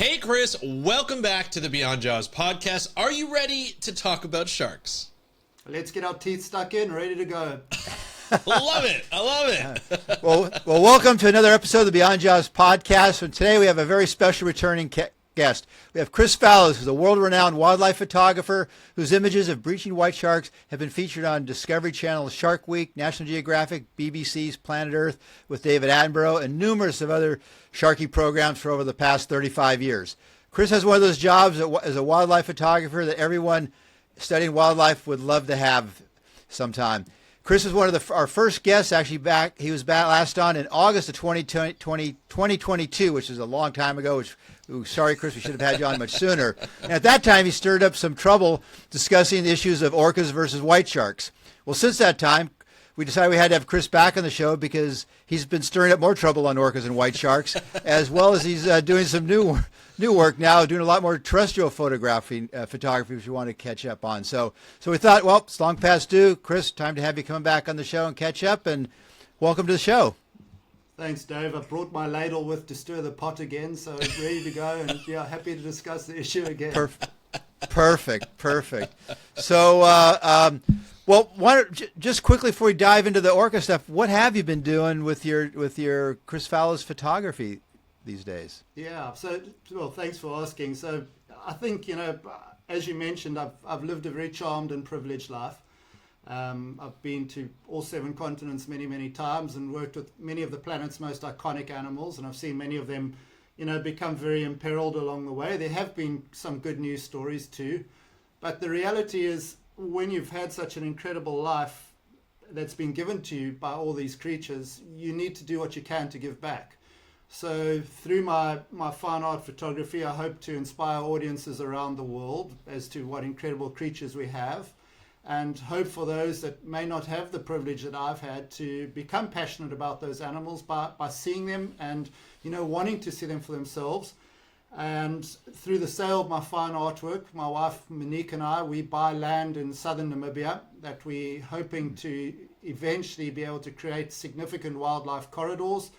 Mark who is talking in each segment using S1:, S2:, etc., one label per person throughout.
S1: Hey Chris, welcome back to the Beyond Jaws podcast. Are you ready to talk about sharks?
S2: Let's get our teeth stuck in, ready to go.
S1: Love it. I love it.
S3: Well, welcome to another episode of the Beyond Jaws podcast. And today we have a very special returning guest. We have Chris Fallows, who's a world-renowned wildlife photographer whose images of breaching white sharks have been featured on Discovery Channel's Shark Week, National Geographic, BBC's Planet Earth with David Attenborough, and numerous of other sharky programs for over the past 35 years. Chris has one of those jobs as a wildlife photographer that everyone studying wildlife would love to have sometime. Chris is one of our first guests, actually back. He was back last on in August of 2022, which is a long time ago. Sorry, Chris, we should have had you on much sooner. And at that time, he stirred up some trouble discussing the issues of orcas versus white sharks. Well, since that time, we decided we had to have Chris back on the show because he's been stirring up more trouble on orcas and white sharks, as well as he's doing some new work now, doing a lot more terrestrial photography, which we want to catch up on. So we thought, well, it's long past due. Chris, time to have you come back on the show and catch up, and welcome to the show.
S2: Thanks, Dave. I brought my ladle with to stir the pot again, so ready to go, and yeah, happy to discuss the issue again.
S3: Perfect. So, just quickly before we dive into the orca stuff, what have you been doing with your Chris Fallows photography these days?
S2: Yeah, well, thanks for asking. So I think, as you mentioned, I've lived a very charmed and privileged life. I've been to all 7 continents many times and worked with many of the planet's most iconic animals, and I've seen many of them, become very imperiled along the way. There have been some good news stories too, but the reality is when you've had such an incredible life that's been given to you by all these creatures, you need to do what you can to give back. So through my fine art photography, I hope to inspire audiences around the world as to what incredible creatures we have, and hope for those that may not have the privilege that I've had to become passionate about those animals by seeing them and, wanting to see them for themselves. And through the sale of my fine artwork, my wife Monique and I, we buy land in southern Namibia that we're hoping to eventually be able to create significant wildlife corridors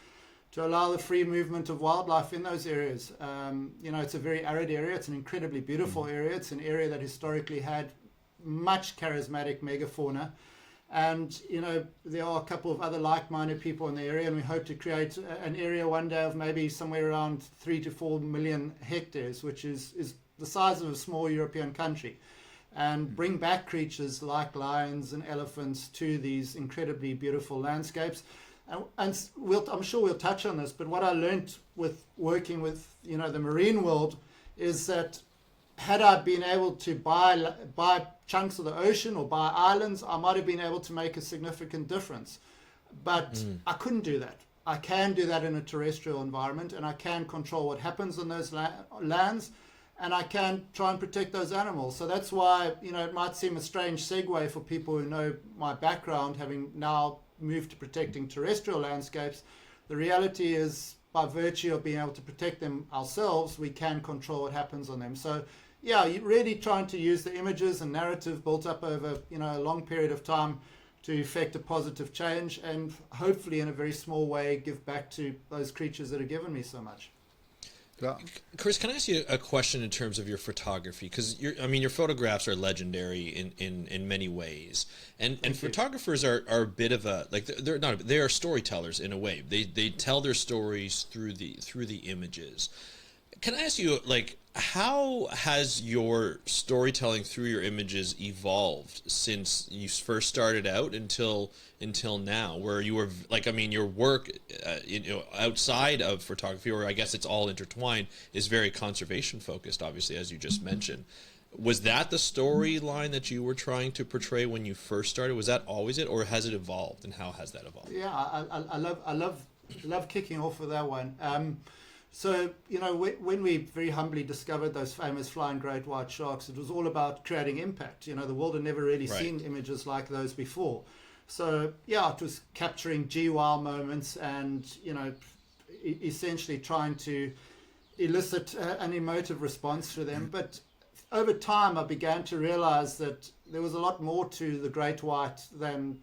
S2: to allow the free movement of wildlife in those areas. It's a very arid area. It's an incredibly beautiful area. It's an area that historically had much charismatic megafauna. And, there are a couple of other like-minded people in the area, and we hope to create an area one day of maybe somewhere around 3 to 4 million hectares, which is the size of a small European country, and bring back creatures like lions and elephants to these incredibly beautiful landscapes. And I'm sure we'll touch on this, but what I learned with working with, the marine world is that had I been able to buy chunks of the ocean or buy islands, I might have been able to make a significant difference. But I couldn't do that. I can do that in a terrestrial environment, and I can control what happens on those lands, and I can try and protect those animals. So that's why, it might seem a strange segue for people who know my background, having now moved to protecting terrestrial landscapes. The reality is, by virtue of being able to protect them ourselves, we can control what happens on them. So yeah, you're really trying to use the images and narrative built up over a long period of time to effect a positive change, and hopefully in a very small way give back to those creatures that have given me so much.
S1: Yeah. Chris, can I ask you a question in terms of your photography? Because your photographs are legendary in many ways, and photographers are a bit of a they are storytellers in a way. They tell their stories through the images. Can I ask you, how has your storytelling through your images evolved since you first started out until now, where you were your work outside of photography, or I guess it's all intertwined, is very conservation focused, obviously, as you just mentioned. Was that the storyline that you were trying to portray when you first started? Was that always it, or has it evolved, and how has that evolved?
S2: Yeah, I love kicking off with that one. So, when we very humbly discovered those famous flying great white sharks, it was all about creating impact. The world had never really seen images like those before. So, yeah, it was capturing GWOW moments and, essentially trying to elicit an emotive response to them. But over time, I began to realize that there was a lot more to the great white than,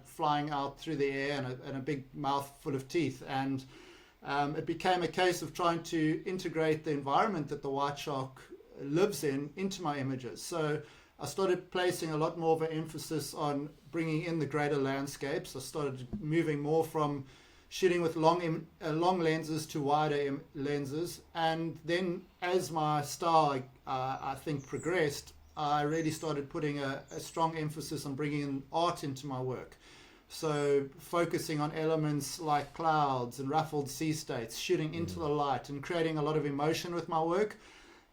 S2: flying out through the air and a big mouth full of teeth. And it became a case of trying to integrate the environment that the white shark lives in into my images. So I started placing a lot more of an emphasis on bringing in the greater landscapes. I started moving more from shooting with long lenses to wider lenses. And then as my style, I think, progressed, I really started putting a strong emphasis on bringing in art into my work. So focusing on elements like clouds and ruffled sea states, shooting into the light and creating a lot of emotion with my work.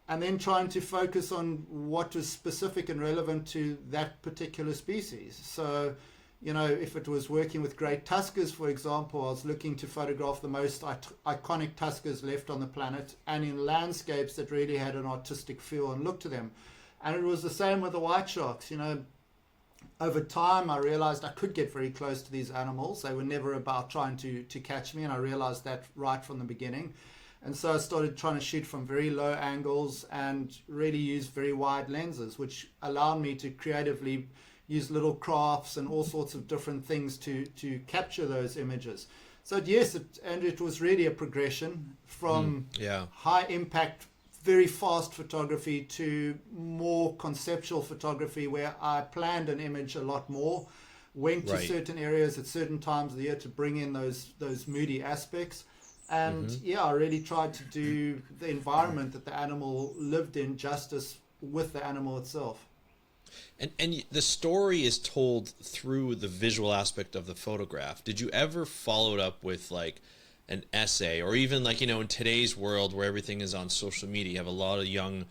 S2: And then trying to focus on what was specific and relevant to that particular species. So, you know, if it was working with great tuskers, for example, I was looking to photograph the most iconic tuskers left on the planet, and in landscapes that really had an artistic feel and look to them. And it was the same with the white sharks. You know, over time, I realized I could get very close to these animals. They were never about trying to catch me, and I realized that right from the beginning. And so I started trying to shoot from very low angles and really use very wide lenses, which allowed me to creatively use little crafts and all sorts of different things to capture those images. So yes, it was really a progression from high impact, very fast photography to more conceptual photography, where I planned an image a lot more, went to certain areas at certain times of the year to bring in those moody aspects. And I really tried to do the environment that the animal lived in justice with the animal itself.
S1: And the story is told through the visual aspect of the photograph. Did you ever follow it up with like an essay, or even like, you know, in today's world where everything is on social media, you have a lot of young,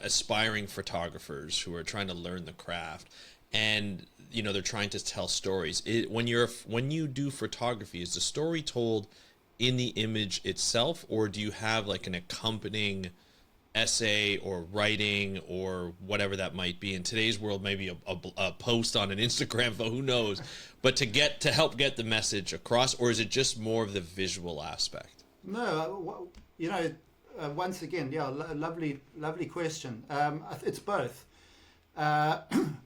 S1: aspiring photographers who are trying to learn the craft, and you know, they're trying to tell stories. When you do photography, is the story told in the image itself, or do you have like an accompanying essay or writing or whatever that might be? In today's world, maybe a post on an Instagram, who knows? But to help get the message across, or is it just more of the visual aspect?
S2: No, you know, once again, lovely question. It's both.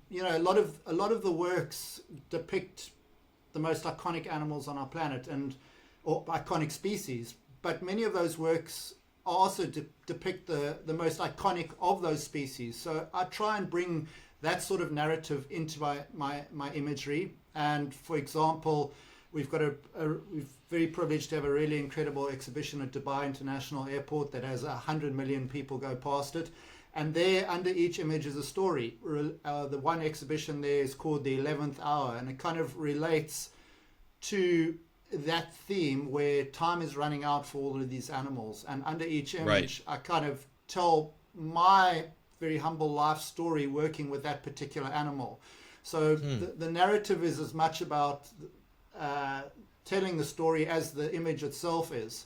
S2: You know, a lot of the works depict the most iconic animals on our planet or iconic species, but many of those works also depict the most iconic of those species. So I try and bring that sort of narrative into my imagery. And for example, we've very privileged to have a really incredible exhibition at Dubai International Airport that has 100 million people go past it. And there, under each image is a story. The one exhibition there is called The 11th Hour, and it kind of relates to that theme where time is running out for all of these animals. And under each image, I kind of tell my very humble life story working with that particular animal. So the narrative is as much about telling the story as the image itself is.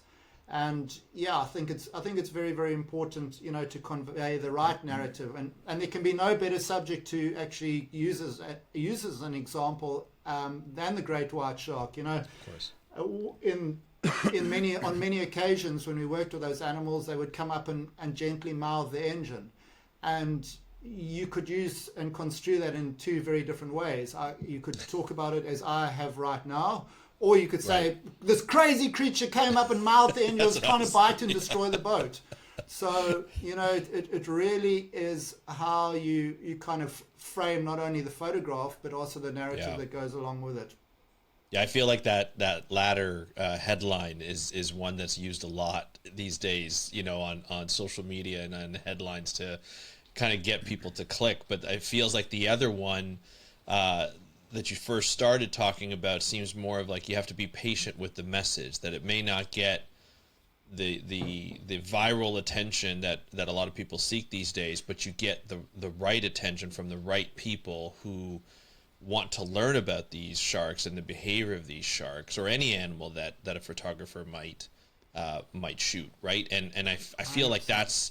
S2: And I think it's very, very important, you know, to convey the right narrative, and there can be no better subject to actually use as an example than the great white shark. You know, of course. On many occasions when we worked with those animals, they would come up and gently mouth the engine, and you could use and construe that in two very different ways. You could talk about it as I have right now. Or you could say, this crazy creature came up and mouthed the engine, was trying to bite and destroy the boat. So, you know, it really is how you kind of frame not only the photograph, but also the narrative that goes along with it.
S1: Yeah, I feel like that latter headline is one that's used a lot these days, you know, on social media and on headlines to kind of get people to click. But it feels like the other one that you first started talking about seems more of like you have to be patient with the message, that it may not get the viral attention that a lot of people seek these days, but you get the right attention from the right people who want to learn about these sharks and the behavior of these sharks, or any animal that a photographer might shoot, right? And I feel like that's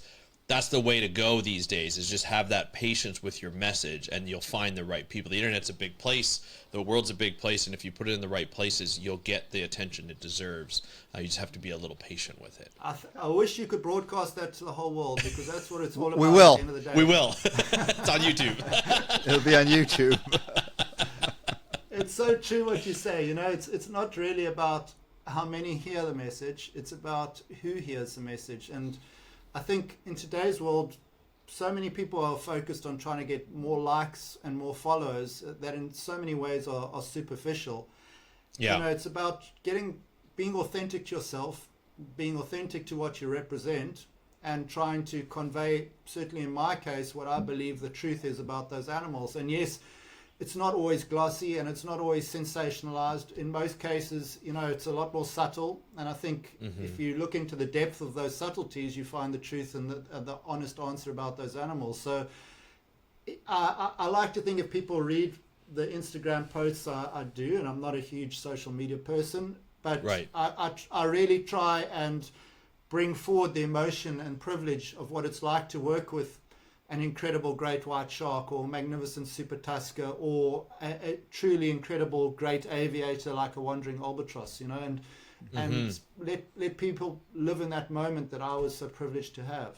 S1: the way to go these days, is just have that patience with your message, and you'll find the right people. The internet's a big place, the world's a big place, and if you put it in the right places, you'll get the attention it deserves. You just have to be a little patient with it.
S2: I wish you could broadcast that to the whole world, because that's what it's all about.
S3: We will.
S2: At the end of the day.
S1: We will. It's on YouTube.
S3: It'll be on YouTube.
S2: it's so true what you say. You know, it's not really about how many hear the message. It's about who hears the message. And I think in today's world, so many people are focused on trying to get more likes and more followers that in so many ways are superficial.
S1: Yeah.
S2: You know, it's about being authentic to yourself, being authentic to what you represent, and trying to convey, certainly in my case, what I believe the truth is about those animals. And yes, it's not always glossy and it's not always sensationalized. In most cases, you know, it's a lot more subtle. And I think if you look into the depth of those subtleties, you find the truth and the honest answer about those animals. So I like to think if people read the Instagram posts I do, and I'm not a huge social media person, but
S1: Right.
S2: I really try and bring forward the emotion and privilege of what it's like to work with an incredible great white shark or magnificent super tusker or a truly incredible great aviator like a wandering albatross, you know, and let people live in that moment that I was so privileged to have.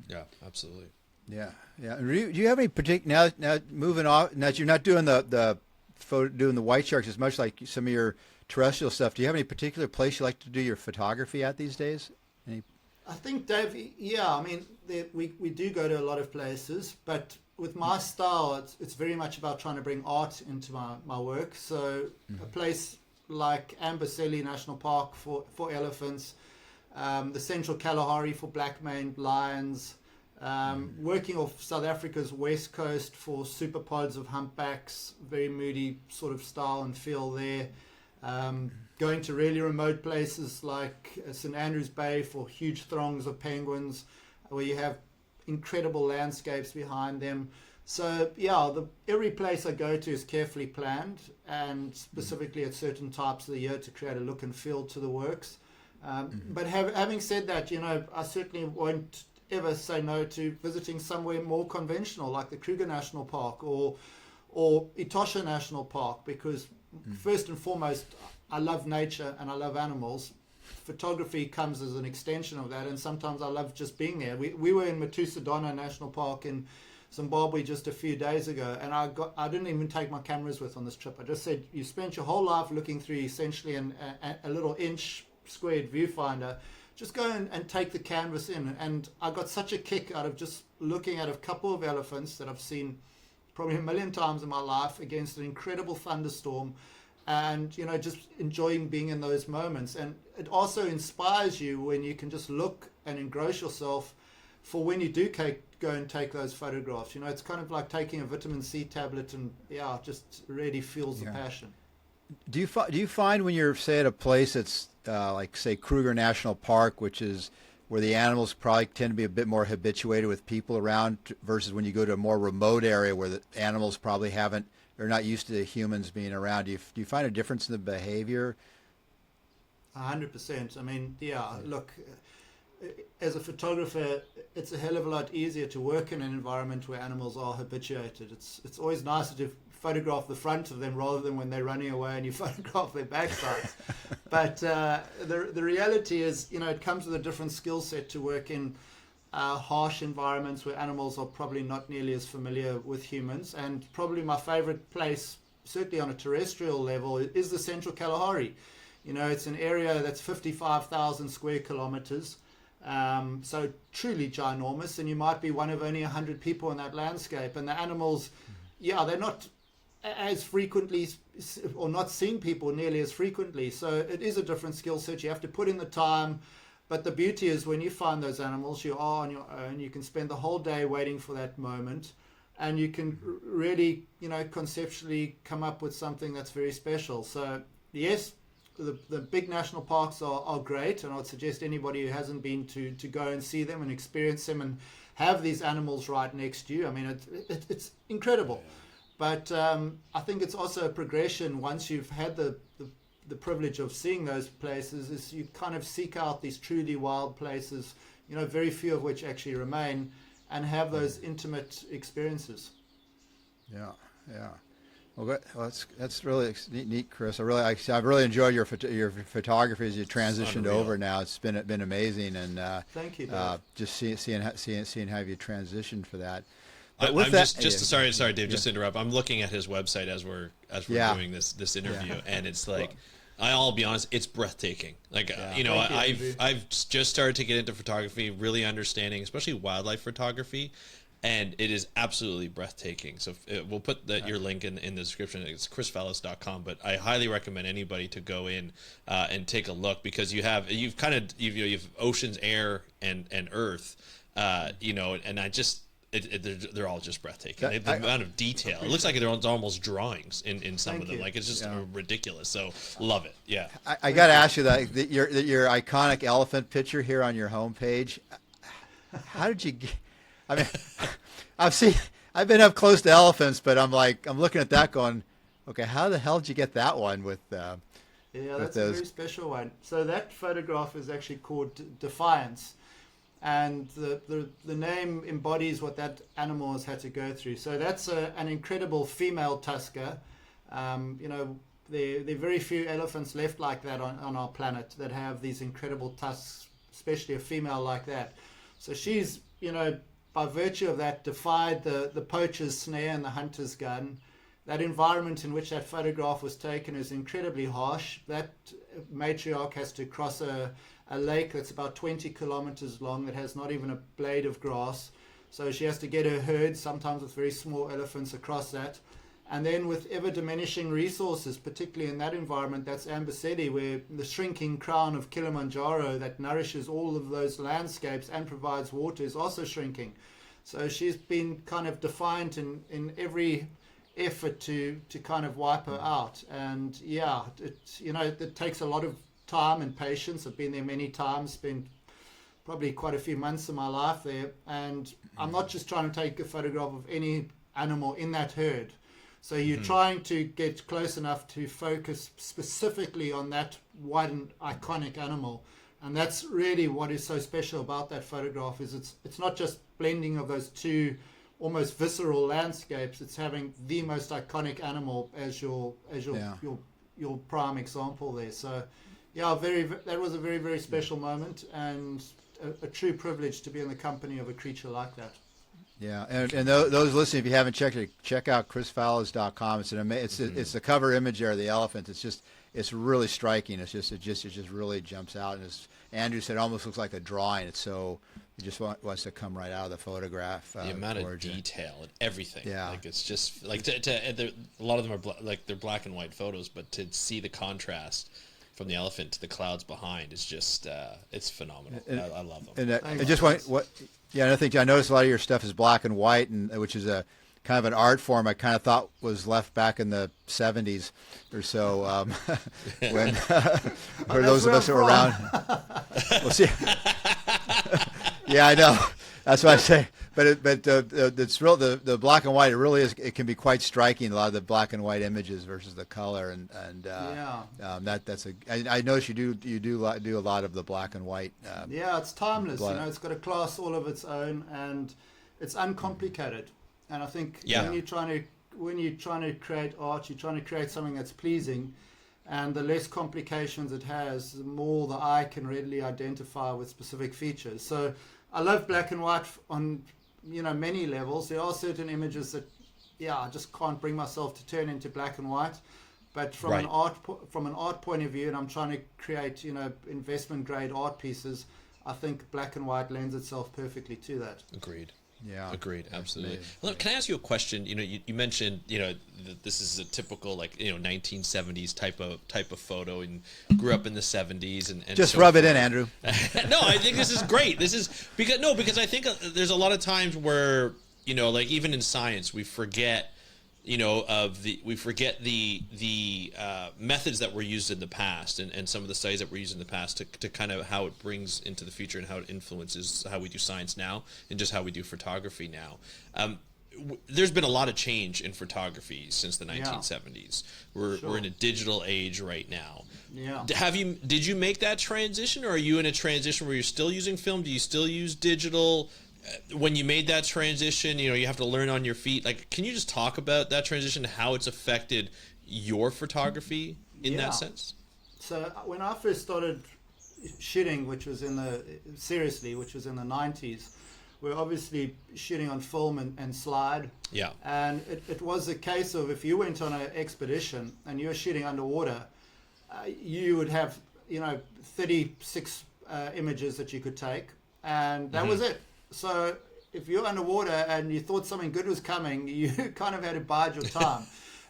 S1: Yeah, absolutely.
S3: Yeah, yeah. Do you have any particular now moving off? Now that you're not doing doing the white sharks as much like some of your terrestrial stuff. Do you have any particular place you like to do your photography at these days?
S2: I think, Dave, yeah, I mean, we do go to a lot of places, but with my style, it's very much about trying to bring art into my work. So a place like Gansbaai National Park for elephants, the Central Kalahari for black-maned lions, working off South Africa's west coast for super pods of humpbacks, very moody sort of style and feel there. Going to really remote places like St Andrews Bay for huge throngs of penguins, where you have incredible landscapes behind them. So yeah, every place I go to is carefully planned, and specifically at certain types of the year to create a look and feel to the works. But having said that, you know, I certainly won't ever say no to visiting somewhere more conventional like the Kruger National Park or Etosha National Park, because first and foremost, I love nature and I love animals. Photography comes as an extension of that, and sometimes I love just being there. We were in Matusadona National Park in Zimbabwe just a few days ago, and I didn't even take my cameras with on this trip. I just said, you spent your whole life looking through essentially a little inch squared viewfinder. Just go and take the canvas in. And I got such a kick out of just looking at a couple of elephants that I've seen probably a million times in my life against an incredible thunderstorm, and, you know, just enjoying being in those moments. And it also inspires you when you can just look and engross yourself for when you do go and take those photographs. You know, it's kind of like taking a vitamin C tablet, and yeah, just really feels the passion.
S3: Do you find when you're, say, at a place that's like, say, Kruger National Park, which is where the animals probably tend to be a bit more habituated with people around, versus when you go to a more remote area where the animals probably they're not used to humans being around? Do you find a difference in the behavior?
S2: 100%. I mean, yeah, look, as a photographer, it's a hell of a lot easier to work in an environment where animals are habituated. It's always nicer to photograph the front of them rather than when they're running away and you photograph their backsides. But the reality is, you know, it comes with a different skill set to work in harsh environments where animals are probably not nearly as familiar with humans. And probably my favorite place, certainly on a terrestrial level, is the Central Kalahari. You know, it's an area that's 55,000 square kilometers. So truly ginormous, and you might be one of only 100 people in that landscape. And the animals, yeah, they're not as frequently, or not seeing people nearly as frequently. So it is a different skill set. You have to put in the time. But the beauty is when you find those animals, you are on your own. You can spend the whole day waiting for that moment, and you can really, you know, conceptually come up with something that's very special. So yes, the big national parks are great, and I would suggest anybody who hasn't been to go and see them and experience them and have these animals right next to you. I mean, it's incredible. But I think it's also a progression once you've had the privilege of seeing those places, is you kind of seek out these truly wild places, you know, very few of which actually remain, and have those intimate experiences. Yeah,
S3: yeah. Well, that's really neat, Chris. I've really enjoyed your photography as you transitioned over. Now it's been amazing, and
S2: thank you, Dave.
S3: just seeing how you transitioned for that.
S1: I'm just sorry, Dave, just to interrupt. I'm looking at his website as we're doing this interview, and it's like, I'll be honest, it's breathtaking. Like, I've just started to get into photography, really understanding, especially wildlife photography, and it is absolutely breathtaking. So we'll put your link in the description. It's chrisfallows.com, but I highly recommend anybody to go in and take a look, because you've oceans, air, and earth, and I just. They're all just breathtaking. The amount of detail. It looks like they're almost drawings in some of them. Like, it's just ridiculous. So love it. Yeah.
S3: I got to ask you that your iconic elephant picture here on your homepage. How did you get? I mean, I've been up close to elephants, but I'm looking at that going, okay, how the hell did you get that one with?
S2: That's a very special one. So that photograph is actually called Defiance. And the name embodies what that animal has had to go through. So that's an incredible female tusker. There are very few elephants left like that on our planet that have these incredible tusks, especially a female like that. So she's, by virtue of that, defied the poacher's snare and the hunter's gun. That environment in which that photograph was taken is incredibly harsh. That matriarch has to cross a lake that's about 20 kilometers long that has not even a blade of grass. So she has to get her herd, sometimes with very small elephants, across that. And then with ever diminishing resources, particularly in that environment, that's Amboseli, where the shrinking crown of Kilimanjaro that nourishes all of those landscapes and provides water is also shrinking. So she's been kind of defiant in every effort to kind of wipe her out. And it takes a lot of time and patience. I've been there many times, spent probably quite a few months of my life there, and I'm not just trying to take a photograph of any animal in that herd. So you're trying to get close enough to focus specifically on that one iconic animal, and that's really what is so special about that photograph. Is it's not just blending of those two almost visceral landscapes, it's having the most iconic animal as your prime example there. So that was a very, very special moment, and a true privilege to be in the company of a creature like that.
S3: Yeah, and those listening, if you haven't checked it, check out chrisfallows.com. It's the cover image there of the elephant. It's really striking. It just really jumps out, and as Andrew said, it almost looks like a drawing. It just wants to come right out of the photograph.
S1: The amount of detail and everything.
S3: Yeah,
S1: like it's just like a lot of them are they're black and white photos, but to see the contrast from the elephant to the clouds behind is just it's phenomenal. I love them.
S3: And I think I noticed a lot of your stuff is black and white, and which is a kind of an art form I kind of thought was left back in the 70s or so, when for those of us who were around. We'll see. Yeah, I know. That's what I say. But it's real. The black and white, it really is. It can be quite striking. A lot of the black and white images versus the color, I notice you do a lot of the black and white.
S2: It's timeless. It's got a class all of its own, and it's uncomplicated. And I think when you're trying to create art, you're trying to create something that's pleasing, and the less complications it has, the more the eye can readily identify with specific features. So I love black and white on many levels. There are certain images that I just can't bring myself to turn into black and white, but from an art point of view, and I'm trying to create investment grade art pieces, I think black and white lends itself perfectly to that.
S1: Agreed.
S3: Yeah,
S1: agreed. Absolutely. Well, can I ask you a question? You mentioned this is a typical 1970s type of photo, and grew up in the 70s, and
S3: just rub it in, Andrew.
S1: No, I think this is great. This is because I think there's a lot of times where even in science we forget the methods that were used in the past, and some of the studies that were used in the past to kind of how it brings into the future and how it influences how we do science now and just how we do photography now. There's been a lot of change in photography since the 1970s. We're in a digital age right now.
S2: Yeah.
S1: Did you make that transition, or are you in a transition where you're still using film? Do you still use digital? When you made that transition, you have to learn on your feet. Can you just talk about that transition, how it's affected your photography in that sense?
S2: So when I first started shooting, which was in the 90s, we're obviously shooting on film and slide.
S1: Yeah.
S2: And it was a case of, if you went on an expedition and you were shooting underwater, you would have 36 images that you could take, and that was it. So if you're underwater and you thought something good was coming, you kind of had to bide your time.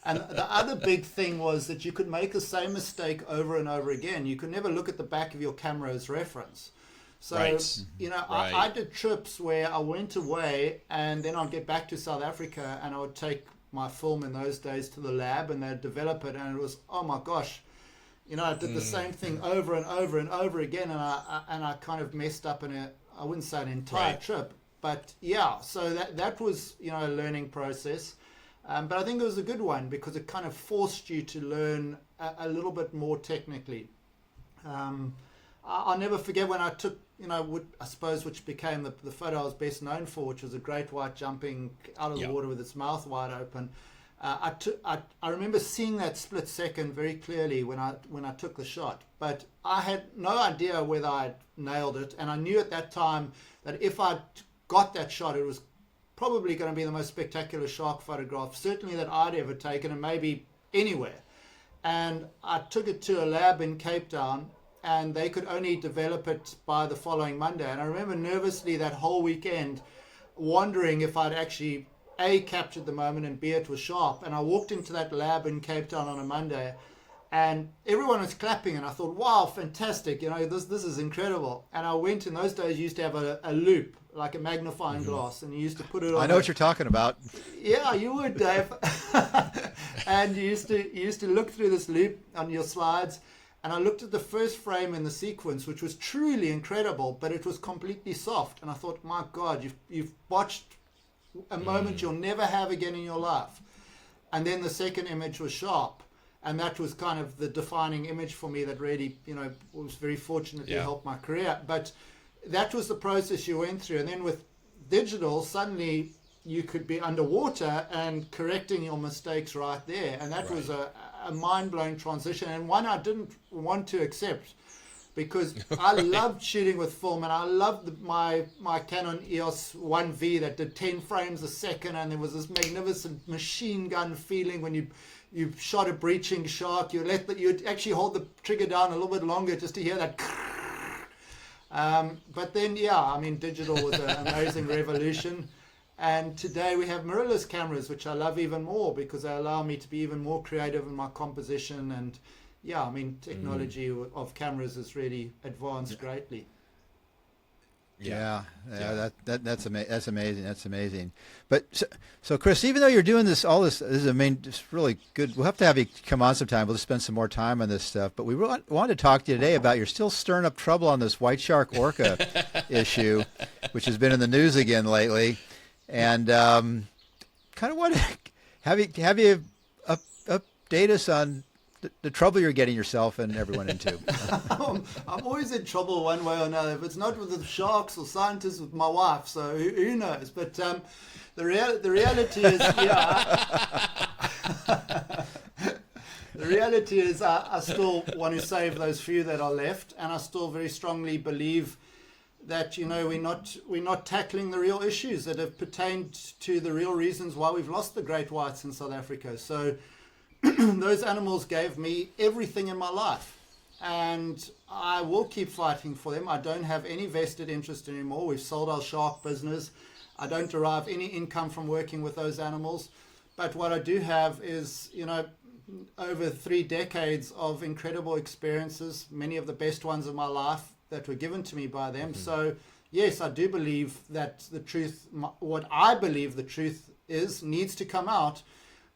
S2: And the other big thing was that you could make the same mistake over and over again. You could never look at the back of your camera as reference. So,
S1: Right.
S2: I did trips where I went away and then I'd get back to South Africa and I would take my film in those days to the lab and they'd develop it, and it was, oh my gosh, I did the same thing over and over and over again, and I kind of messed up I wouldn't say an entire trip, but yeah, so that was, a learning process. But I think it was a good one because it kind of forced you to learn a little bit more technically. I'll never forget when I took, I suppose, which became the photo I was best known for, which was a great white jumping out of the water with its mouth wide open. I remember seeing that split second very clearly when I took the shot, but I had no idea whether I'd nailed it, and I knew at that time that if I got that shot, it was probably going to be the most spectacular shark photograph, certainly that I'd ever taken, and maybe anywhere. And I took it to a lab in Cape Town, and they could only develop it by the following Monday. And I remember nervously that whole weekend wondering if I'd actually A, captured the moment, and B, it was sharp. And I walked into that lab in Cape Town on a Monday, and everyone was clapping, and I thought, wow, fantastic, this is incredible. And I went, in those days you used to have a loop, like a magnifying glass, and you used to put it on.
S3: I know what you're talking about.
S2: Yeah, you would, Dave. And you used to look through this loop on your slides, and I looked at the first frame in the sequence, which was truly incredible, but it was completely soft. And I thought, my God, you've botched a moment you'll never have again in your life. And then the second image was sharp, and that was kind of the defining image for me that really, was very fortunate to help my career. But that was the process you went through. And then with digital, suddenly you could be underwater and correcting your mistakes right there. And that was a mind-blowing transition, and one I didn't want to accept, because I loved shooting with film, and I loved my Canon EOS 1V that did 10 frames a second, and there was this magnificent machine gun feeling when you shot a breaching shark. You'd actually hold the trigger down a little bit longer just to hear that. But then, digital was an amazing revolution. And today we have mirrorless cameras, which I love even more because they allow me to be even more creative in my composition. And technology of cameras has really advanced greatly.
S3: That's amazing. That's amazing. But so Chris, even though you're doing this it's really good. We'll have to have you come on sometime. We'll just spend some more time on this stuff. But we wanted to talk to you today about, you're still stirring up trouble on this white shark orca issue, which has been in the news again lately. And kind of want to have you update us on the trouble you're getting yourself and everyone into.
S2: I'm always in trouble one way or another. If it's not with the sharks or scientists, with my wife. So who knows? But the reality is, the reality is, I still want to save those few that are left, and I still very strongly believe that we're not tackling the real issues that have pertained to the real reasons why we've lost the great whites in South Africa. So those animals gave me everything in my life, and I will keep fighting for them. I don't have any vested interest anymore. We've sold our shark business. I don't derive any income from working with those animals, but what I do have is over 3 decades of incredible experiences, many of the best ones of my life that were given to me by them. So yes, I do believe that the truth, what I believe the truth is, needs to come out,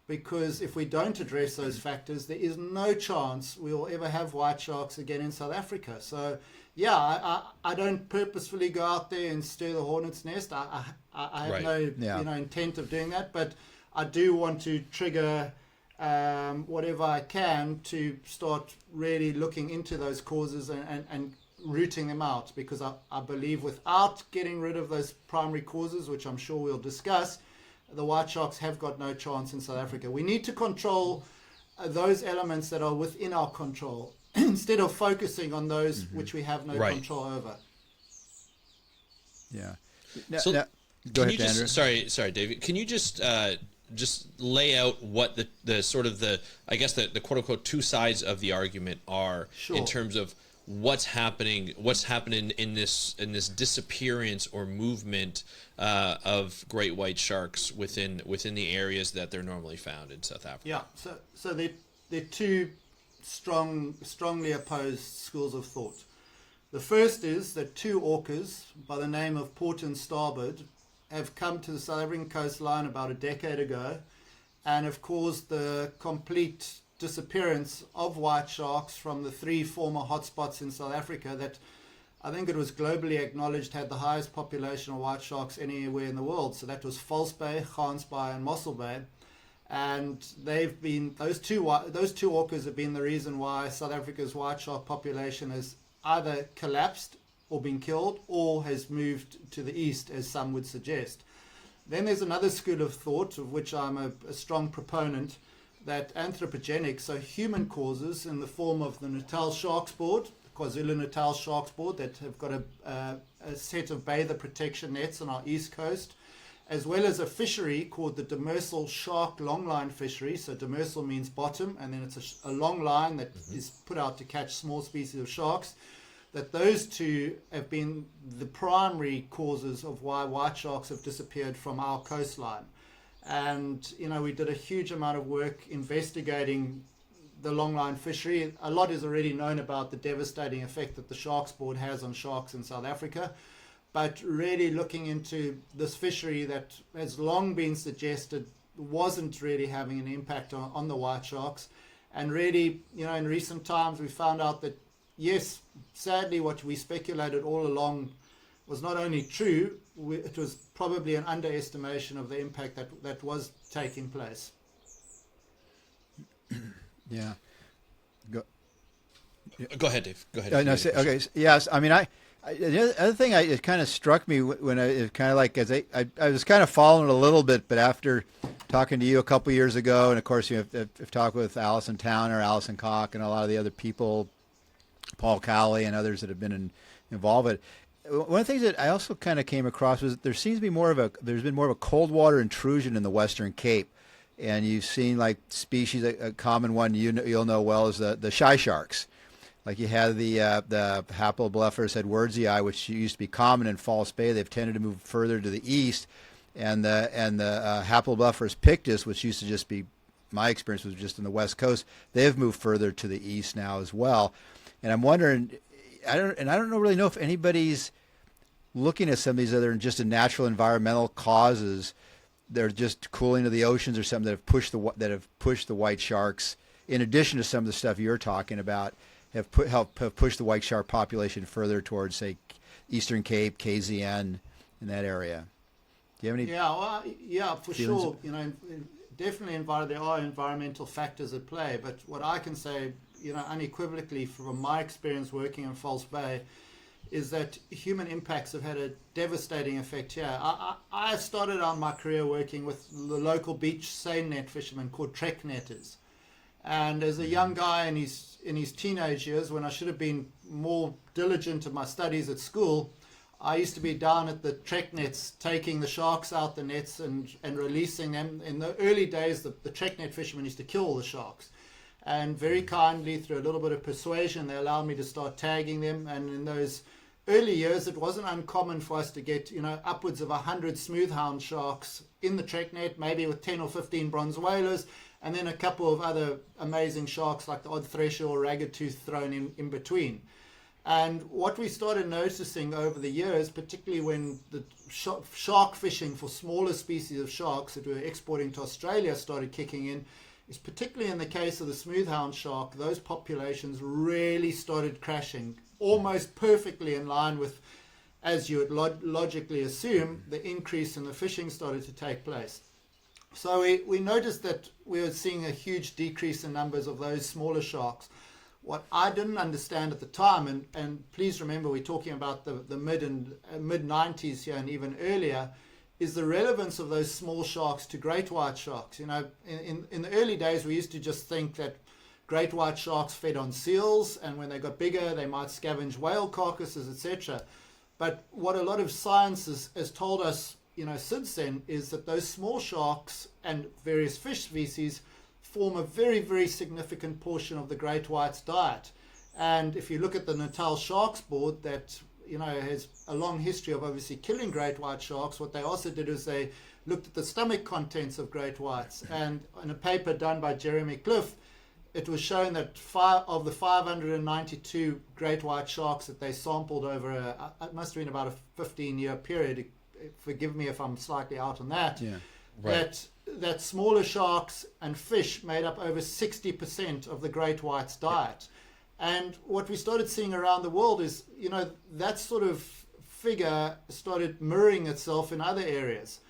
S2: because if we don't address those factors, there is no chance we will ever have white sharks again in South Africa. So I don't purposefully go out there and stir the hornet's nest. I have no intent of doing that, but I do want to trigger whatever I can to start really looking into those causes and rooting them out, because I believe without getting rid of those primary causes, which I'm sure we'll discuss, the white sharks have got no chance in South Africa. We need to control those elements that are within our control instead of focusing on those which we have no control over.
S3: Yeah.
S1: So
S3: Go
S1: can
S3: ahead,
S1: you just,
S3: Andrew.
S1: sorry, David. Can you just lay out what the sort of the I guess the quote unquote two sides of the argument are
S2: Sure.
S1: in terms of what's happening in this disappearance or movement of great white sharks within the areas that they're normally found in South Africa?
S2: Yeah, so they're two strongly opposed schools of thought. The first is that two orcas by the name of Port and Starboard have come to the South African coastline about a decade ago and have caused the complete disappearance of white sharks from the three former hotspots in South Africa that I think it was globally acknowledged had the highest population of white sharks anywhere in the world. So that was False Bay, Gansbaai and Mossel Bay. And they've been those two orcas have been the reason why South Africa's white shark population has either collapsed or been killed or has moved to the east, as some would suggest. Then there's another school of thought, of which I'm a strong proponent, that anthropogenic, so human causes in the form of the Natal Sharks Board, KwaZulu-Natal Sharks Board, that have got a set of bather protection nets on our east coast, as well as a fishery called the demersal shark longline fishery. So demersal means bottom, and then it's a long line that is put out to catch small species of sharks. That those two have been the primary causes of why white sharks have disappeared from our coastline. And, we did a huge amount of work investigating the longline fishery. A lot is already known about the devastating effect that the Sharks Board has on sharks in South Africa. But really looking into this fishery that has long been suggested wasn't really having an impact on the white sharks. And really, in recent times, we found out that, yes, sadly, what we speculated all along was not only true, it was probably an underestimation of the impact that was taking place.
S3: Yeah.
S1: Go ahead, Dave. Go ahead.
S3: Okay. Yes. I mean, the other thing it kind of struck me when it kind of like as I was kind of following it a little bit, but after talking to you a couple years ago, and of course I've talked with Alison Towner, Alison Koch, and a lot of the other people, Paul Cowley, and others that have been involved with it. One of the things that I also kind of came across was there seems to be there's been more of a cold water intrusion in the Western Cape, and you've seen like species, a common one you'll know well is the shy sharks. Like you had the Haploblepharus edwardsi, which used to be common in False Bay. They've tended to move further to the east, and the Haploblepharus pictus, which used to just be, my experience was just in the west coast. They've moved further to the east now as well, and I'm wondering, I don't really know if anybody's looking at some of these other just natural environmental causes. They're just cooling of the oceans or something that have pushed the white sharks. In addition to some of the stuff you're talking about, have pushed the white shark population further towards, say, Eastern Cape, KZN, in that area. Do you have any?
S2: Yeah, for
S3: feelings?
S2: sure. Definitely there are environmental factors at play. But what I can say, unequivocally from my experience working in False Bay, is that human impacts have had a devastating effect here. I started out my career working with the local beach seine net fishermen called trek netters. And as a young guy in his teenage years, when I should have been more diligent in my studies at school, I used to be down at the trek nets taking the sharks out the nets and releasing them. In the early days, the trek net fishermen used to kill the sharks. And very kindly, through a little bit of persuasion, they allowed me to start tagging them. And in those early years, it wasn't uncommon for us to get, upwards of 100 smoothhound sharks in the trek net, maybe with 10 or 15 bronze whalers, and then a couple of other amazing sharks like the odd thresher or ragged tooth thrown in between. And what we started noticing over the years, particularly when the shark fishing for smaller species of sharks that we were exporting to Australia started kicking in, is particularly in the case of the smoothhound shark, those populations really started crashing, almost perfectly in line with, as you would logically assume, the increase in the fishing started to take place. So we noticed that we were seeing a huge decrease in numbers of those smaller sharks. What I didn't understand at the time, and please remember we're talking about the mid 90s here and even earlier, is the relevance of those small sharks to great white sharks. In the early days, we used to just think that great white sharks fed on seals, and when they got bigger, they might scavenge whale carcasses, etc. But what a lot of science has told us, since then, is that those small sharks and various fish species form a very, very significant portion of the great white's diet. And if you look at the Natal Sharks Board that, has a long history of obviously killing great white sharks, what they also did is they looked at the stomach contents of great whites. And in a paper done by Jeremy Cliff, it was shown that of the 592 great white sharks that they sampled over it must have been about a 15-year period. Forgive me if I'm slightly out on that.
S3: Yeah.
S1: Right.
S2: That smaller sharks and fish made up over 60% of the great white's diet. And what we started seeing around the world is, that sort of figure started mirroring itself in other areas.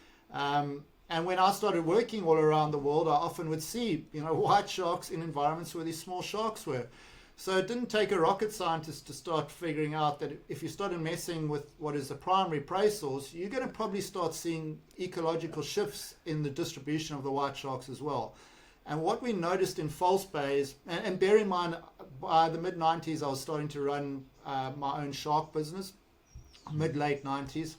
S2: And when I started working all around the world, I often would see, white sharks in environments where these small sharks were. So it didn't take a rocket scientist to start figuring out that if you started messing with what is a primary prey source, you're going to probably start seeing ecological shifts in the distribution of the white sharks as well. And what we noticed in False Bay is, and bear in mind, by the mid-90s, I was starting to run my own shark business, mid-late 90s.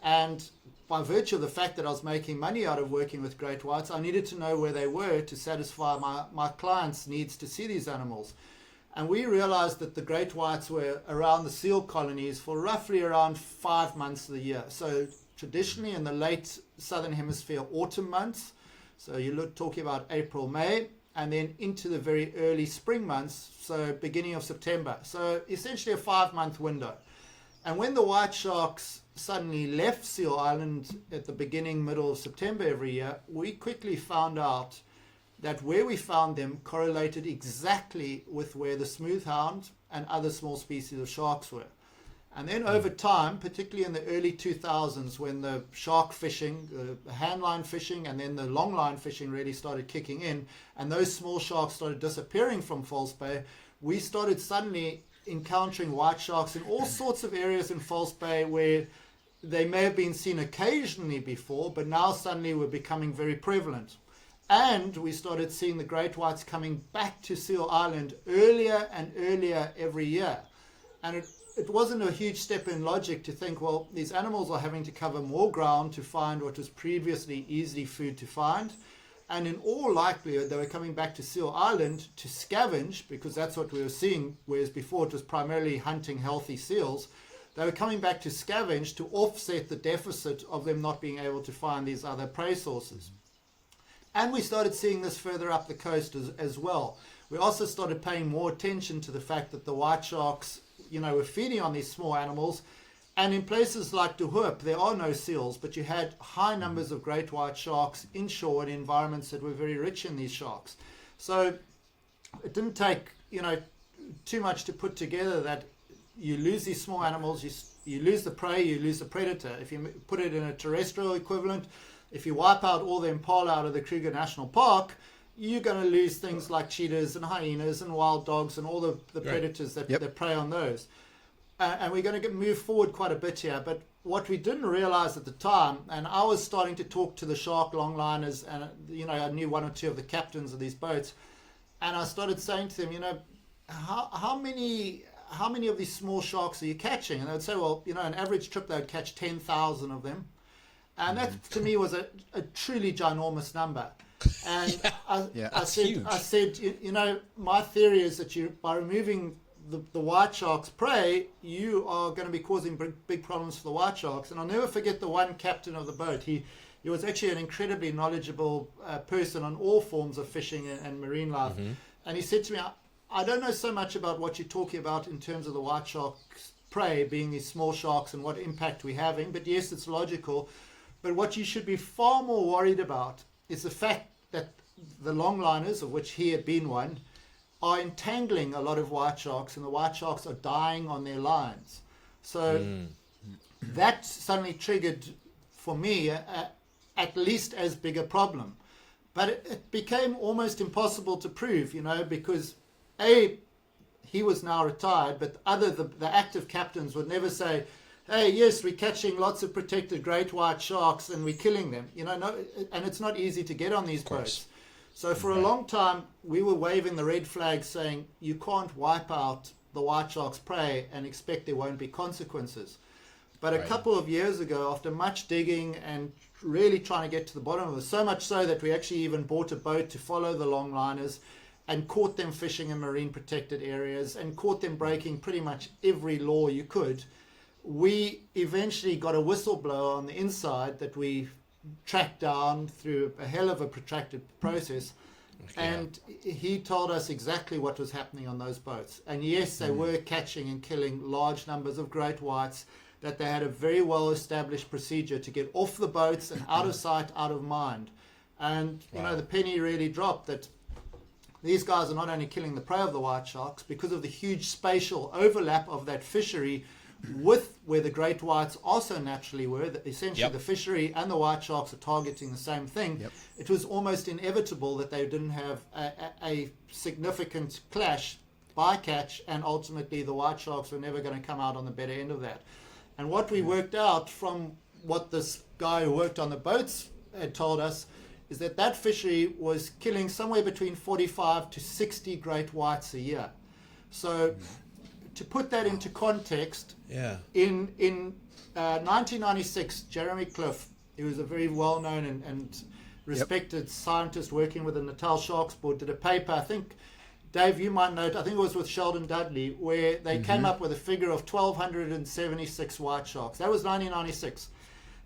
S2: And by virtue of the fact that I was making money out of working with great whites, I needed to know where they were to satisfy my clients' needs to see these animals. And we realized that the great whites were around the seal colonies for roughly around 5 months of the year. So traditionally in the late southern hemisphere autumn months, so you're talking about April, May, and then into the very early spring months, so beginning of September. So essentially a 5-month window. And when the white sharks suddenly left Seal Island at the beginning, middle of September every year, we quickly found out that where we found them correlated exactly with where the smoothhound and other small species of sharks were. And then over time, particularly in the early 2000s, when the shark fishing, the handline fishing, and then the longline fishing really started kicking in, and those small sharks started disappearing from False Bay, we started suddenly encountering white sharks in all sorts of areas in False Bay where they may have been seen occasionally before, but now suddenly were becoming very prevalent. And we started seeing the great whites coming back to Seal Island earlier and earlier every year. And it wasn't a huge step in logic to think, well, these animals are having to cover more ground to find what was previously easy food to find. And in all likelihood, they were coming back to Seal Island to scavenge, because that's what we were seeing, whereas before it was primarily hunting healthy seals. They were coming back to scavenge to offset the deficit of them not being able to find these other prey sources. And we started seeing this further up the coast as well. We also started paying more attention to the fact that the white sharks, were feeding on these small animals. And in places like De Hoop, there are no seals, but you had high numbers of great white sharks inshore in environments that were very rich in these sharks. So it didn't take, too much to put together that you lose these small animals, you lose the prey, you lose the predator. If you put it in a terrestrial equivalent, if you wipe out all the impala out of the Kruger National Park, you're going to lose things like cheetahs and hyenas and wild dogs and all the predators that prey on those. And we're going to move forward quite a bit here. But what we didn't realize at the time, and I was starting to talk to the shark longliners, and I knew one or two of the captains of these boats, and I started saying to them, how many of these small sharks are you catching? And they would say, well, an average trip they would catch 10,000 of them. And that to me was a truly ginormous number. And I said, my theory is that by removing the white shark's prey, you are going to be causing big problems for the white sharks. And I'll never forget the one captain of the boat. He was actually an incredibly knowledgeable person on all forms of fishing and marine life. Mm-hmm. And he said to me, I don't know so much about what you're talking about in terms of the white shark's prey being these small sharks and what impact we're having. But yes, it's logical. But what you should be far more worried about is the fact that the longliners, of which he had been one, are entangling a lot of white sharks, and the white sharks are dying on their lines. So that suddenly triggered, for me, at least as big a problem. But it became almost impossible to prove, because he was now retired, but the active captains would never say, hey, yes, we're catching lots of protected great white sharks and we're killing them. And it's not easy to get on these boats. So for a long time, we were waving the red flag saying, you can't wipe out the white shark's prey and expect there won't be consequences. But a couple of years ago, after much digging and really trying to get to the bottom of it, so much so that we actually even bought a boat to follow the longliners and caught them fishing in marine protected areas and caught them breaking pretty much every law you could, we eventually got a whistleblower on the inside that we tracked down through a hell of a protracted process. And he told us exactly what was happening on those boats. And yes, they were catching and killing large numbers of great whites, that they had a very well established procedure to get off the boats and out of sight, out of mind. And, you know, the penny really dropped that these guys are not only killing the prey of the white sharks, because of the huge spatial overlap of that fishery with where the great whites also naturally were, that essentially the fishery and the white sharks are targeting the same thing. It was almost inevitable that they didn't have a significant clash, bycatch, and ultimately the white sharks were never going to come out on the better end of that. And what we worked out from what this guy who worked on the boats had told us is that that fishery was killing somewhere between 45 to 60 great whites a year. So to put that into context, in 1996, Jeremy Cliff, who was a very well-known and respected scientist working with the Natal Sharks Board, did a paper, I think, Dave, you might note, I think it was with Sheldon Dudley, where they came up with a figure of 1,276 white sharks. That was 1996.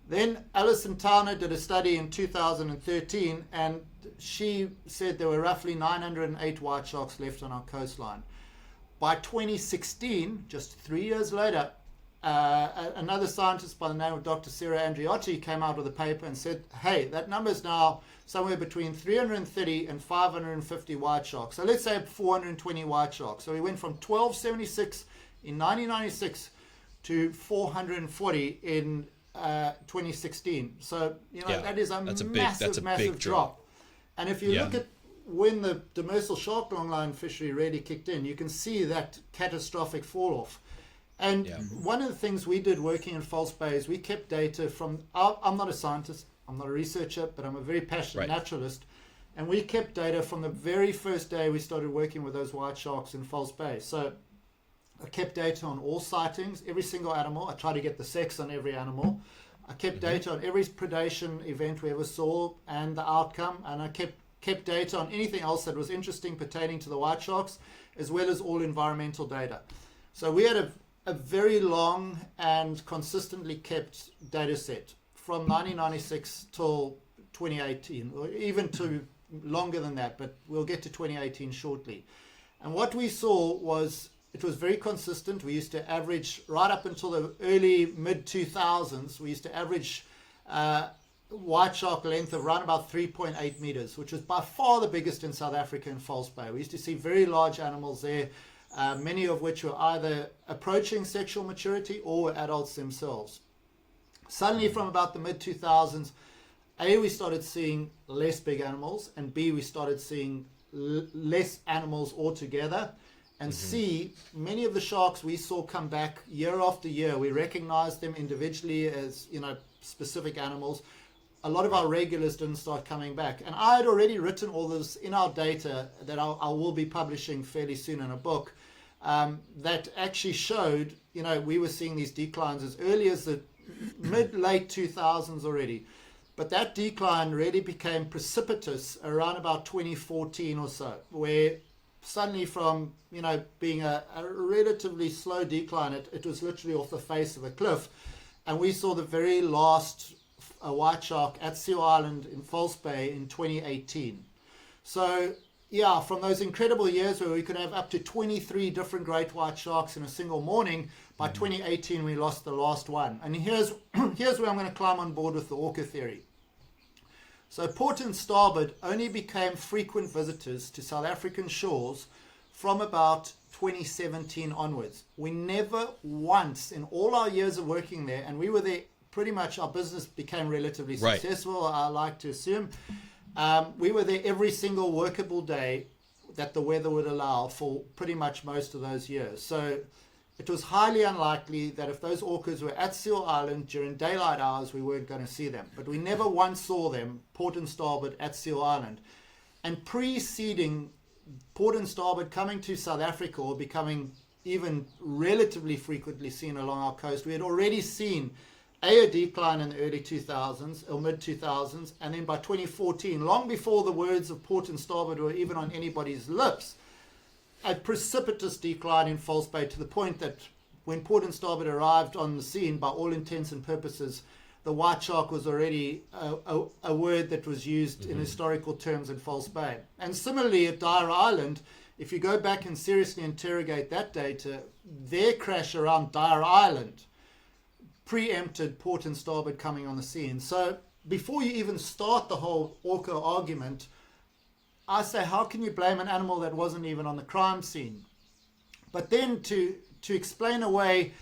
S2: Then Alison Towner did a study in 2013, and she said there were roughly 908 white sharks left on our coastline. By 2016, just 3 years later, another scientist by the name of Dr. Sarah Andriotti came out with a paper and said, hey, that number is now somewhere between 330 and 550 white sharks. So let's say 420 white sharks. So we went from 1276 in 1996 to 440 in 2016. So, you know, that is a massive drop. And if you look at when the demersal shark longline fishery really kicked in, you can see that catastrophic fall off. And one of the things we did working in False Bay is we kept data from, I'm not a scientist, I'm not a researcher, but I'm a very passionate naturalist. And we kept data from the very first day we started working with those white sharks in False Bay. So I kept data on all sightings, every single animal. I tried to get the sex on every animal. I kept data on every predation event we ever saw and the outcome. And I kept data on anything else that was interesting pertaining to the white sharks, as well as all environmental data. So we had a very long and consistently kept data set from 1996 till 2018, or even to longer than that, but we'll get to 2018 shortly. And what we saw was it was very consistent. We used to average right up until the early mid-2000s, we used to average white shark length of around about 3.8 meters, which was by far the biggest in South Africa in False Bay. We used to see very large animals there, many of which were either approaching sexual maturity or were adults themselves. Suddenly, from about the mid-2000s, A, we started seeing less big animals, and B, we started seeing less animals altogether, and C, many of the sharks we saw come back year after year. We recognized them individually as, you know, specific animals. A lot of our regulars didn't start coming back. And I had already written all this in our data that I will be publishing fairly soon in a book that actually showed, you know, we were seeing these declines as early as the mid-late 2000s already. But that decline really became precipitous around about 2014 or so, where suddenly from, you know, being a relatively slow decline, it was literally off the face of a cliff. And we saw the very last white shark at Seal Island in False Bay in 2018. So, yeah, from those incredible years where we could have up to 23 different great white sharks in a single morning, by 2018 we lost the last one. And here's where I'm going to climb on board with the orca theory. So port and starboard only became frequent visitors to South African shores from about 2017 onwards. We never once, in all our years of working there, and we were there pretty much, our business became relatively successful, I like to assume. We were there every single workable day that the weather would allow for pretty much most of those years. So it was highly unlikely that if those orcas were at Seal Island during daylight hours, we weren't going to see them. But we never once saw them, port and starboard, at Seal Island. And preceding port and starboard coming to South Africa or becoming even relatively frequently seen along our coast. We had already seen a decline in the early 2000s or mid 2000s, and then by 2014, long before the words of port and starboard were even on anybody's lips, a precipitous decline in false bait, to the point that when port and starboard arrived on the scene, by all intents and purposes, the white shark was already a word that was used in historical terms in false bait. And similarly at Dyer Island, if you go back and seriously interrogate that data, their crash around Dyer Island preempted port and starboard coming on the scene. So before you even start the whole orca argument, I say, how can you blame an animal that wasn't even on the crime scene? But then to explain away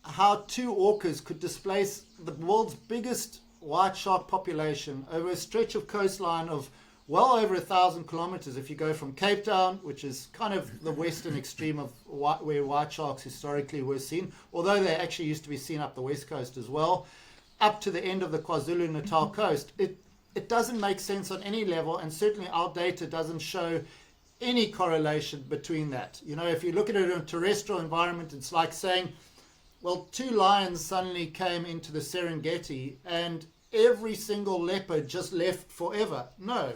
S2: how 2 orcas could displace the world's biggest white shark population over a stretch of coastline of well over 1,000 kilometers, if you go from Cape Town, which is kind of the western extreme of where white sharks historically were seen, although they actually used to be seen up the west coast as well, up to the end of the KwaZulu-Natal coast. It doesn't make sense on any level, and certainly our data doesn't show any correlation between that. You know, if you look at it in a terrestrial environment, it's like saying, well, 2 lions suddenly came into the Serengeti and every single leopard just left forever. No,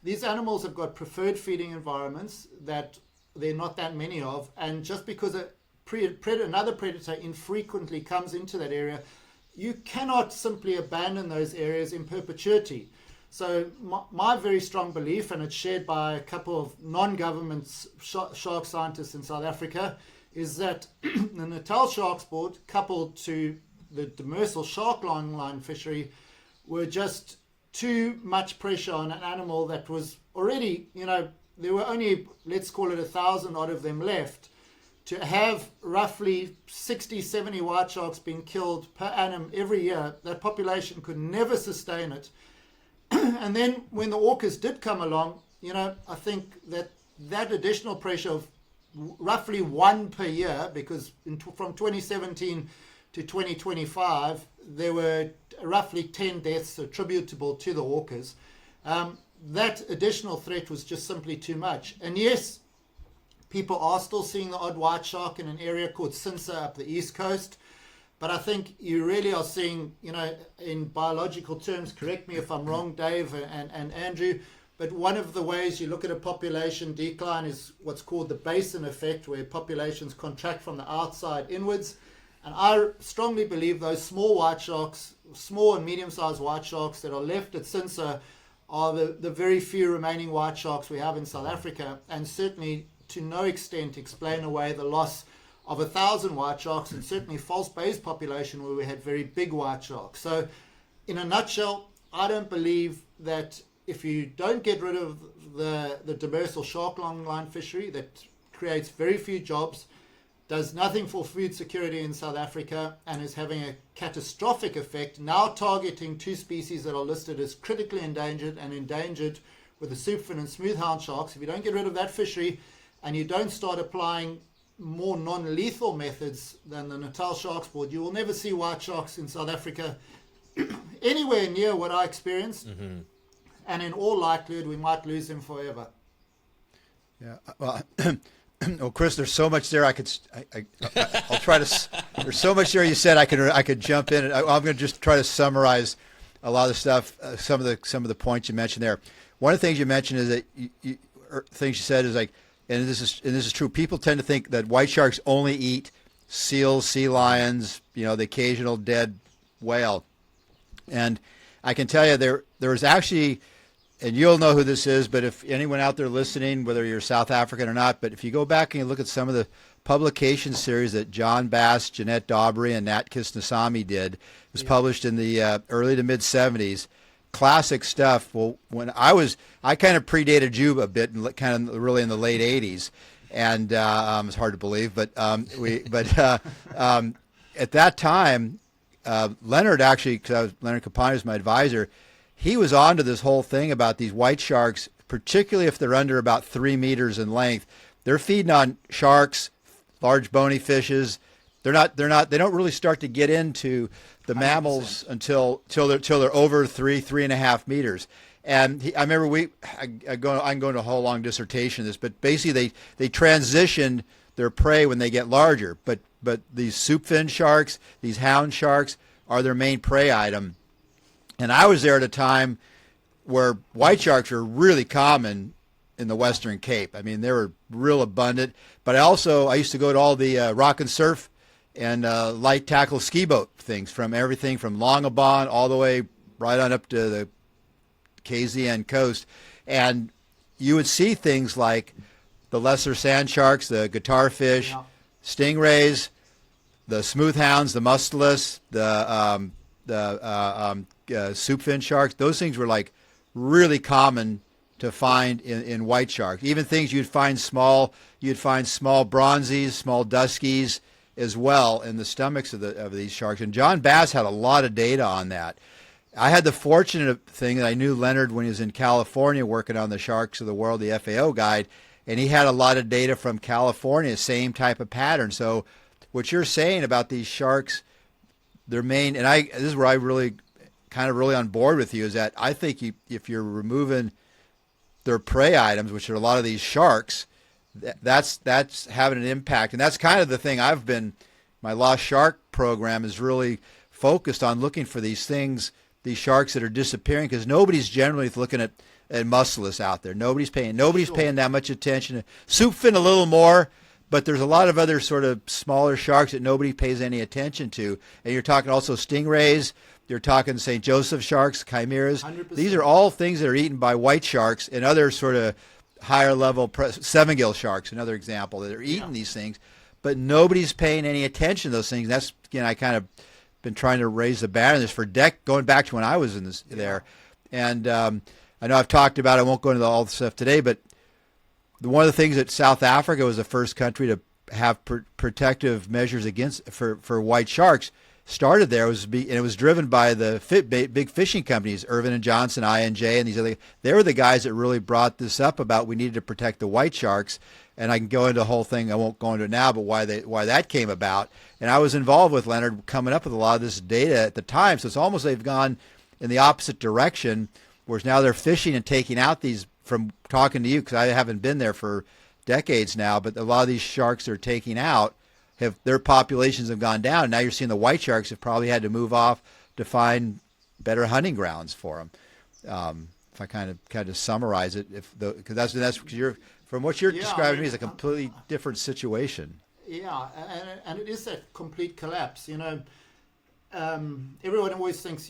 S2: these animals have got preferred feeding environments that there are not that many of, and just because another predator infrequently comes into that area, you cannot simply abandon those areas in perpetuity. So my very strong belief, and it's shared by a couple of non-government shark scientists in South Africa, is that the Natal shark sport coupled to the demersal shark longline fishery were just too much pressure on an animal that was already, you know, there were only, let's call it 1,000 odd of them left. To have roughly 60, 70 white sharks being killed per annum every year, that population could never sustain it. And then when the orcas did come along, you know, I think that additional pressure of roughly 1 per year, because from 2017 to 2025, there were roughly 10 deaths attributable to the orcas. That additional threat was just simply too much. And yes, people are still seeing the odd white shark in an area called Sinsa up the east coast. But I think you really are seeing, you know, in biological terms, correct me if I'm wrong, Dave and Andrew, but one of the ways you look at a population decline is what's called the basin effect, where populations contract from the outside inwards. And I strongly believe those small white sharks, small and medium-sized white sharks that are left at Sinsa are the very few remaining white sharks we have in South Africa, and certainly to no extent explain away the loss of 1,000 white sharks, and certainly False Bay's population where we had very big white sharks. So in a nutshell, I don't believe that if you don't get rid of the demersal shark longline fishery that creates very few jobs, does nothing for food security in South Africa, and is having a catastrophic effect, now targeting 2 species that are listed as critically endangered and endangered with the superfin and smoothhound sharks. If you don't get rid of that fishery and you don't start applying more non-lethal methods than the Natal Shark Sport, you will never see white sharks in South Africa anywhere near what I experienced. And in all likelihood, we might lose them forever.
S3: Yeah, well, well, Chris, there's so much there. I'll try to. There's so much there you said. I could jump in. I'm going to just try to summarize a lot of the stuff. Some of the points you mentioned there. One of the things you mentioned is that things you said is like, and this is true. People tend to think that white sharks only eat seals, sea lions, you know, the occasional dead whale. And I can tell you there was actually, and you'll know who this is, but if anyone out there listening, whether you're South African or not, but if you go back and you look at some of the publication series that John Bass, Jeanette Daubry, and Nat Kisnasamy did, it was published in the early to mid 70s. Classic stuff. Well, when I kind of predated you a bit, and kind of really in the late 80s, and it's hard to believe, but at that time, Leonard actually, because Leonard Capani was my advisor, he was onto this whole thing about these white sharks, particularly if they're under about 3 meters in length. They're feeding on sharks, large bony fishes. They don't really start to get into the 100%. Mammals until they're over 3.5 meters. And I remember I can go into a whole long dissertation of this, but basically they transitioned their prey when they get larger. But these soup fin sharks, these hound sharks, are their main prey item. And I was there at a time where white sharks were really common in the Western Cape. I mean, they were real abundant. But I used to go to all the rock and surf and light tackle ski boat things, from everything from Longabon all the way right on up to the KZN coast. And you would see things like the lesser sand sharks, the guitarfish, stingrays, the smooth hounds, the mustelus, the soup fin sharks. Those things were like really common to find in white sharks. Even things you'd find small bronzies, small duskies as well in the stomachs of these sharks. And John Bass had a lot of data on that. I had the fortunate thing that I knew Leonard when he was in California working on the Sharks of the World, the FAO guide, and he had a lot of data from California, same type of pattern. So what you're saying about these sharks, their main, and this is where I really on board with you, is that I think if you're removing their prey items, which are a lot of these sharks, that's having an impact. And that's kind of the thing my Lost Shark program is really focused on, looking for these things, these sharks that are disappearing, because nobody's generally looking at mustelus out there. Nobody's paying that much attention. Soup fin a little more, but there's a lot of other sort of smaller sharks that nobody pays any attention to. And you're talking also stingrays. You're talking St. Joseph sharks, chimeras.
S2: 100%.
S3: These are all things that are eaten by white sharks and other sort of higher level seven-gill sharks, another example, that are eating these things. But nobody's paying any attention to those things. That's, again, I kind of been trying to raise the banner on this for going back to when I was there. And I know I've talked about it. I won't go into all the stuff today, but one of the things that South Africa was the first country to have protective measures for white sharks started there, and it was driven by the big fishing companies, Irvin and Johnson, I&J, and these other. They were the guys that really brought this up about we needed to protect the white sharks. And I can go into the whole thing. I won't go into it now, but why that came about. And I was involved with Leonard coming up with a lot of this data at the time. So it's almost they've gone in the opposite direction, whereas now they're fishing and taking out these, from talking to you, because I haven't been there for decades now, but a lot of these sharks they're taking out, their populations have gone down. And now you're seeing the white sharks have probably had to move off to find better hunting grounds for them. If I kind of summarize it, because that's because you're, from what you're describing to me, is a completely different situation.
S2: Yeah, and it is that complete collapse. Everyone always thinks,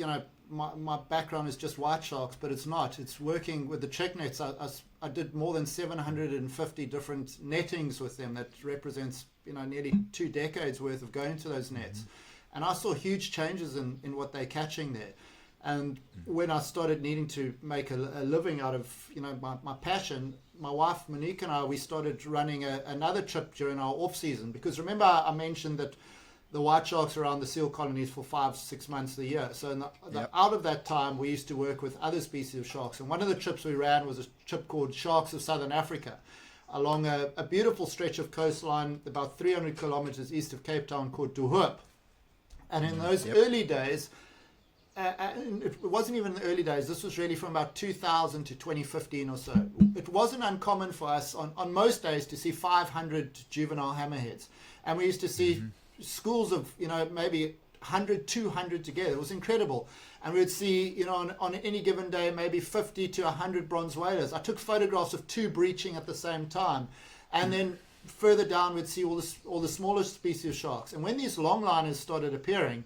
S2: my background is just white sharks, but it's not. It's working with the check nets. I did more than 750 different nettings with them. That represents, nearly 2 decades worth of going to those nets. And I saw huge changes in what they're catching there. And when I started needing to make a living out of, my passion, my wife Monique and I, we started running another trip during our off season, because remember I mentioned that the white sharks are around the seal colonies for 5-6 months a year. So out of that time, we used to work with other species of sharks. And one of the trips we ran was a trip called Sharks of Southern Africa, along a beautiful stretch of coastline about 300 kilometers east of Cape Town called De Hoop. And in those early days, and it wasn't even the early days, this was really from about 2000 to 2015 or so. It wasn't uncommon for us on most days to see 500 juvenile hammerheads. And we used to see schools of, maybe 100, 200 together. It was incredible. And we'd see, on any given day, maybe 50 to 100 bronze whalers. I took photographs of 2 breaching at the same time. And then further down, we'd see all the smaller species of sharks. And when these longliners started appearing,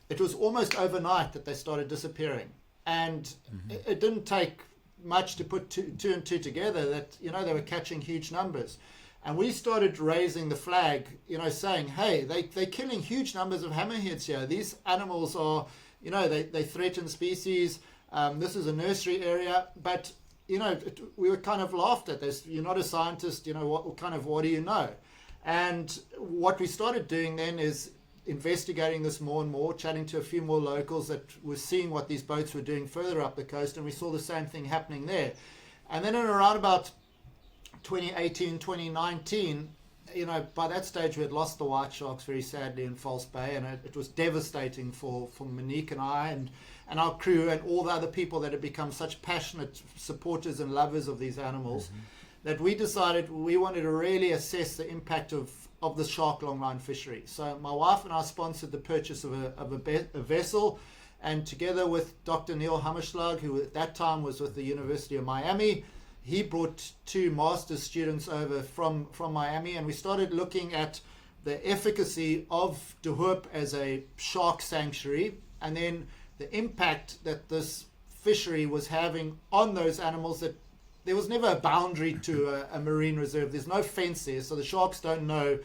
S2: it was almost overnight that they started disappearing. And it didn't take much to put two and two together that, they were catching huge numbers. And we started raising the flag, saying, hey, they're killing huge numbers of hammerheads here. These animals are, they threaten species. This is a nursery area. But, we were kind of laughed at this. You're not a scientist, what do you know? And what we started doing then is investigating this more and more, chatting to a few more locals that were seeing what these boats were doing further up the coast, and we saw the same thing happening there. And then in around about 2018, 2019, by that stage we had lost the white sharks very sadly in False Bay, and it was devastating for Monique and I and our crew and all the other people that had become such passionate supporters and lovers of these animals. that we decided we wanted to really assess the impact of the shark longline fishery. So my wife and I sponsored the purchase of a vessel, and together with Dr. Neil Hammerschlag, who at that time was with the University of Miami, he brought 2 master's students over from Miami, and we started looking at the efficacy of De Hoop as a shark sanctuary, and then the impact that this fishery was having on those animals. That there was never a boundary to a marine reserve. There's no fence there, so the sharks don't know,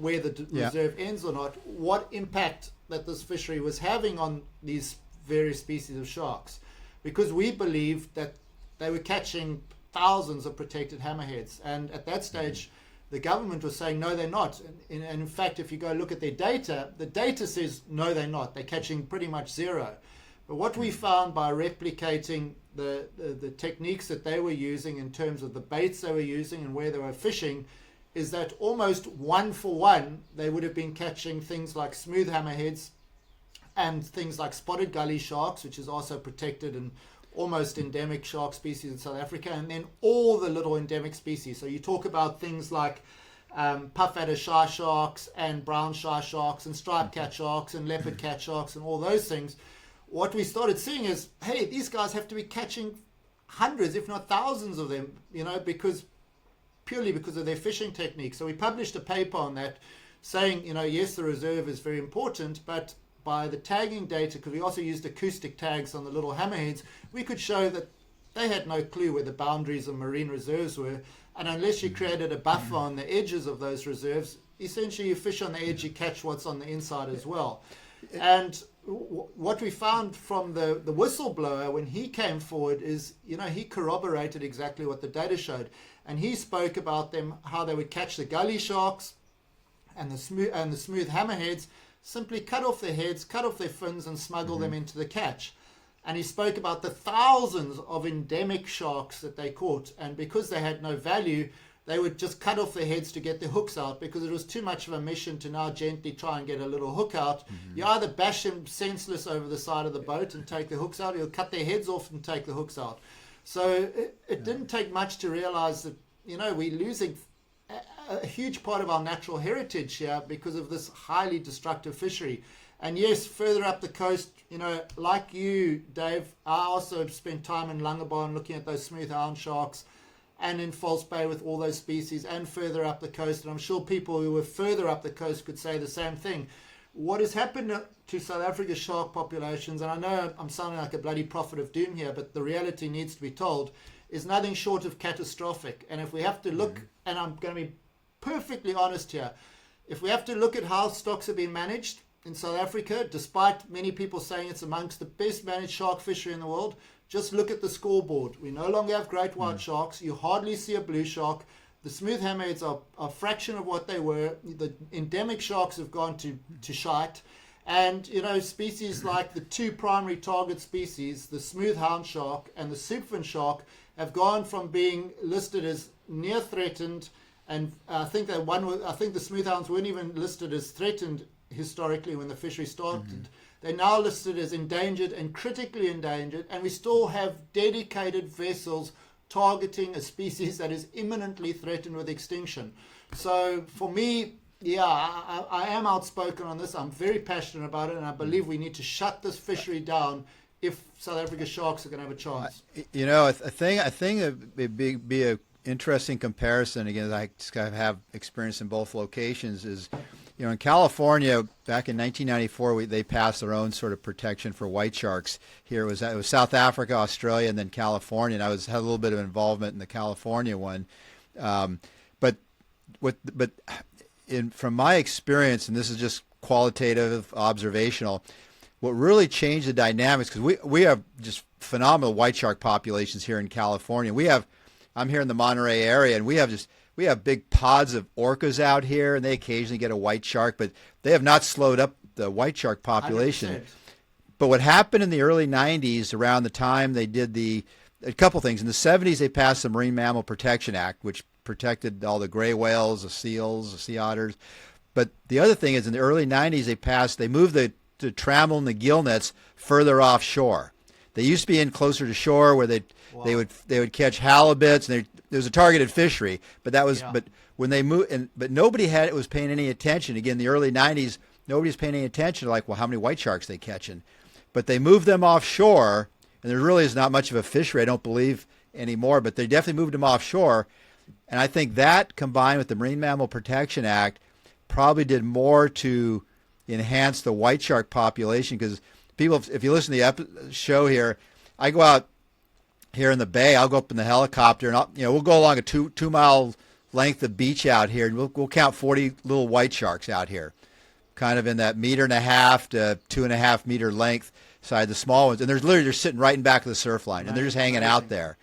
S2: where the reserve ends or not. What impact that this fishery was having on these various species of sharks, because we believed that they were catching thousands of protected hammerheads, and at that stage the government was saying no, they're not. And in fact, if you go look at their data, the data says no, they're not. They're catching pretty much zero. But what we found by replicating the techniques that they were using in terms of the baits they were using and where they were fishing is that almost 1-for-1 they would have been catching things like smooth hammerheads and things like spotted gully sharks, which is also protected and almost endemic shark species in South Africa, and then all the little endemic species. So you talk about things like puff-adder shy sharks and brown shy sharks and striped cat sharks and leopard cat sharks and all those things. What we started seeing is, hey, these guys have to be catching hundreds, if not thousands of them, purely because of their fishing technique. So we published a paper on that saying, yes, the reserve is very important, but by the tagging data, because we also used acoustic tags on the little hammerheads, we could show that they had no clue where the boundaries of marine reserves were. And unless you created a buffer on the edges of those reserves, essentially you fish on the edge, you catch what's on the inside as well. And what we found from the whistleblower when he came forward is, he corroborated exactly what the data showed. And he spoke about them, how they would catch the gully sharks and the smooth hammerheads, simply cut off their heads, cut off their fins, and smuggle them into the catch. And he spoke about the thousands of endemic sharks that they caught, and because they had no value, they would just cut off their heads to get their hooks out, because it was too much of a mission to now gently try and get a little hook out. You either bash them senseless over the side of the boat and take the hooks out, or you'll cut their heads off and take the hooks out. So it didn't take much to realize that, we're losing a huge part of our natural heritage here because of this highly destructive fishery. And yes, further up the coast, like you, Dave, I also spent time in Langebaan looking at those smooth hound sharks, and in False Bay with all those species, and further up the coast. And I'm sure people who were further up the coast could say the same thing. What has happened to South Africa's shark populations, and I know I'm sounding like a bloody prophet of doom here, but the reality needs to be told, is nothing short of catastrophic. And if we have to look, and I'm going to be perfectly honest here, if we have to look at how stocks have been managed in South Africa, despite many people saying it's amongst the best managed shark fishery in the world, just look at the scoreboard. We no longer have great white sharks. You hardly see a blue shark. The smooth hammerheads are a fraction of what they were. The endemic sharks have gone to shite. And, species like the 2 primary target species, the smooth hound shark and the soupfin shark, have gone from being listed as near threatened, and I think the smooth hounds weren't even listed as threatened historically when the fishery started. They're now listed as endangered and critically endangered, and we still have dedicated vessels targeting a species that is imminently threatened with extinction. So for me, I am outspoken on this. I'm very passionate about it, and I believe we need to shut this fishery down if South Africa's sharks are going to have a chance.
S3: I think it'd be a interesting comparison. Again, I just have experience in both locations. Is in California back in 1994, they passed their own sort of protection for white sharks. Here it was South Africa, Australia, and then California. And I had a little bit of involvement in the California one, from my experience, and this is just qualitative, observational, what really changed the dynamics, because we have just phenomenal white shark populations here in California. I'm here in the Monterey area, and we have big pods of orcas out here, and they occasionally get a white shark, but they have not slowed up the white shark population.
S2: 100%.
S3: But what happened in the early 90s, around the time they did a couple things. In the 70s, they passed the Marine Mammal Protection Act, which protected all the gray whales, the seals, the sea otters. But the other thing is, in the early 90s, they moved the trammel and the gill nets further offshore. They used to be in closer to shore where they would catch halibuts, and was a targeted fishery, but that was
S2: Yeah.
S3: but when they moved, but nobody was paying any attention. Again, the early '90s, nobody's paying any attention to, like, well, how many white sharks they catching, but they moved them offshore, and there really is not much of a fishery, I don't believe, anymore. But they definitely moved them offshore, and I think that combined with the Marine Mammal Protection Act probably did more to enhance the white shark population. Because people, if you listen to the show here, I go out here in the bay. I'll go up in the helicopter, and we'll go along a 2 mile length of beach out here, and we'll count 40 little white sharks out here, kind of in that 1.5 to 2.5 meter length side, the small ones, and they're literally just sitting right in back of the surf line, and they're just hanging out there.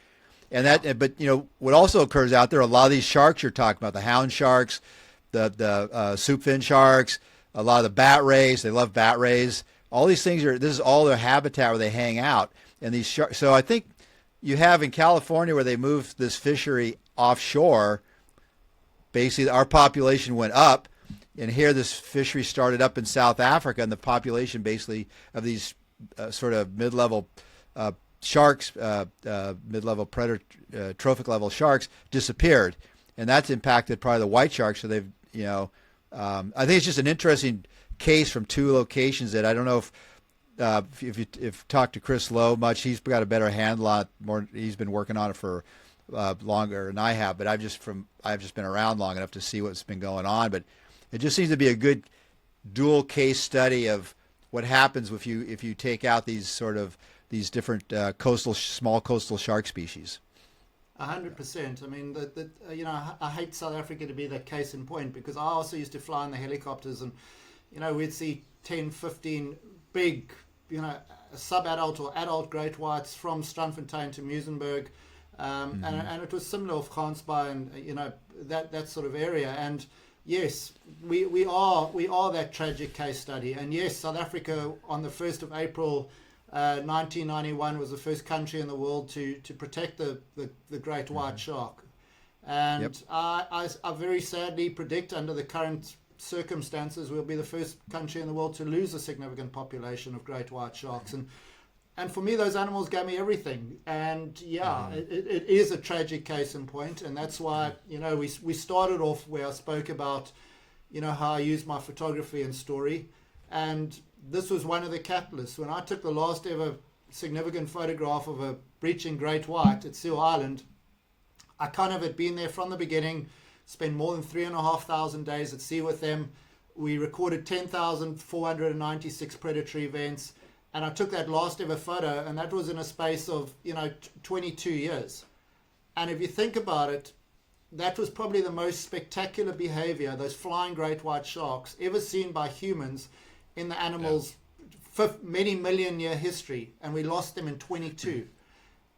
S3: And but what also occurs out there, a lot of these sharks you're talking about, the hound sharks, the soupfin sharks, a lot of the bat rays, they love bat rays. All these things this is all their habitat where they hang out. And these sharks, so I think you have in California where they moved this fishery offshore, basically our population went up, and here this fishery started up in South Africa, and the population basically of these sort of mid-level sharks, mid-level predator, trophic level sharks disappeared, and that's impacted probably the white sharks. So they've, I think it's just an interesting case from two locations that I don't know if you talk to Chris Lowe much, he's got a better handle on it. More, he's been working on it for longer than I have, but I've just been around long enough to see what's been going on. But it just seems to be a good dual case study of what happens if you take out these different small coastal shark species.
S2: 100%. I mean, I hate South Africa to be that case in point, because I also used to fly in the helicopters, and we'd see 10, 15 big, sub-adult or adult great whites from Strandfontein to Muizenberg, and it was similar with Gansbaai and that sort of area. And yes, we are that tragic case study. And yes, South Africa on the 1st of April 1991 was the first country in the world to protect the great white shark. And
S3: Yep.
S2: I very sadly predict, under the current circumstances, we'll be the first country in the world to lose a significant population of great white sharks. And for me, those animals gave me everything. And it is a tragic case in point. And that's why, we started off where I spoke about, how I use my photography and story. And this was one of the catalysts. When I took the last ever significant photograph of a breaching great white at Seal Island, I kind of had been there from the beginning, spent more than 3,500 days at sea with them. We recorded 10,496 predatory events, and I took that last ever photo, and that was in a space of 22 years. And if you think about it, that was probably the most spectacular behavior, those flying great white sharks, ever seen by humans in the animal's many million year history, and we lost them in 22.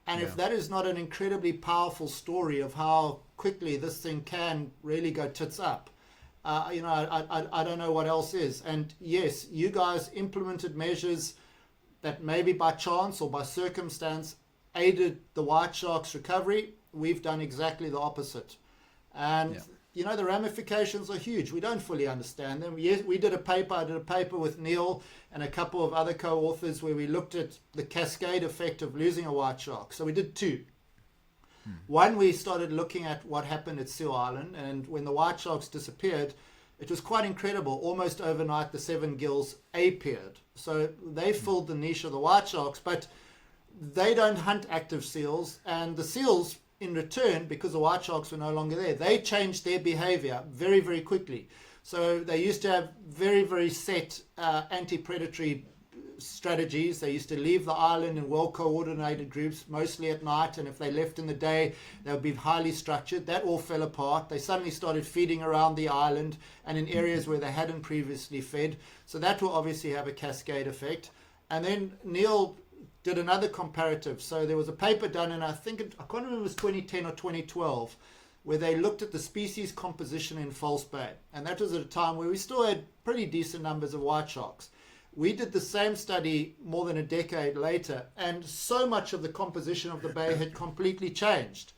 S2: And if that is not an incredibly powerful story of how quickly this thing can really go tits up, I don't know what else is. And yes, you guys implemented measures that maybe by chance or by circumstance aided the white shark's recovery. We've done exactly the opposite. And the ramifications are huge. We don't fully understand them. Yes, I did a paper with Neil and a couple of other co-authors where we looked at the cascade effect of losing a white shark. So we did two. One, we started looking at what happened at Seal Island, and when the white sharks disappeared, it was quite incredible. Almost overnight, the seven gills appeared. So they filled the niche of the white sharks, but they don't hunt active seals, and the seals, in return, because the white sharks were no longer there, they changed their behavior very, very quickly. So they used to have very, very set anti-predatory strategies. They used to leave the island in well-coordinated groups, mostly at night, and if they left in the day, they would be highly structured. That all fell apart. They suddenly started feeding around the island and in areas where they hadn't previously fed. So that will obviously have a cascade effect. And then Neil did another comparative. So there was a paper done, and I can't remember if it was 2010 or 2012, where they looked at the species composition in False Bay. And that was at a time where we still had pretty decent numbers of white sharks. We did the same study more than a decade later, and so much of the composition of the bay had completely changed.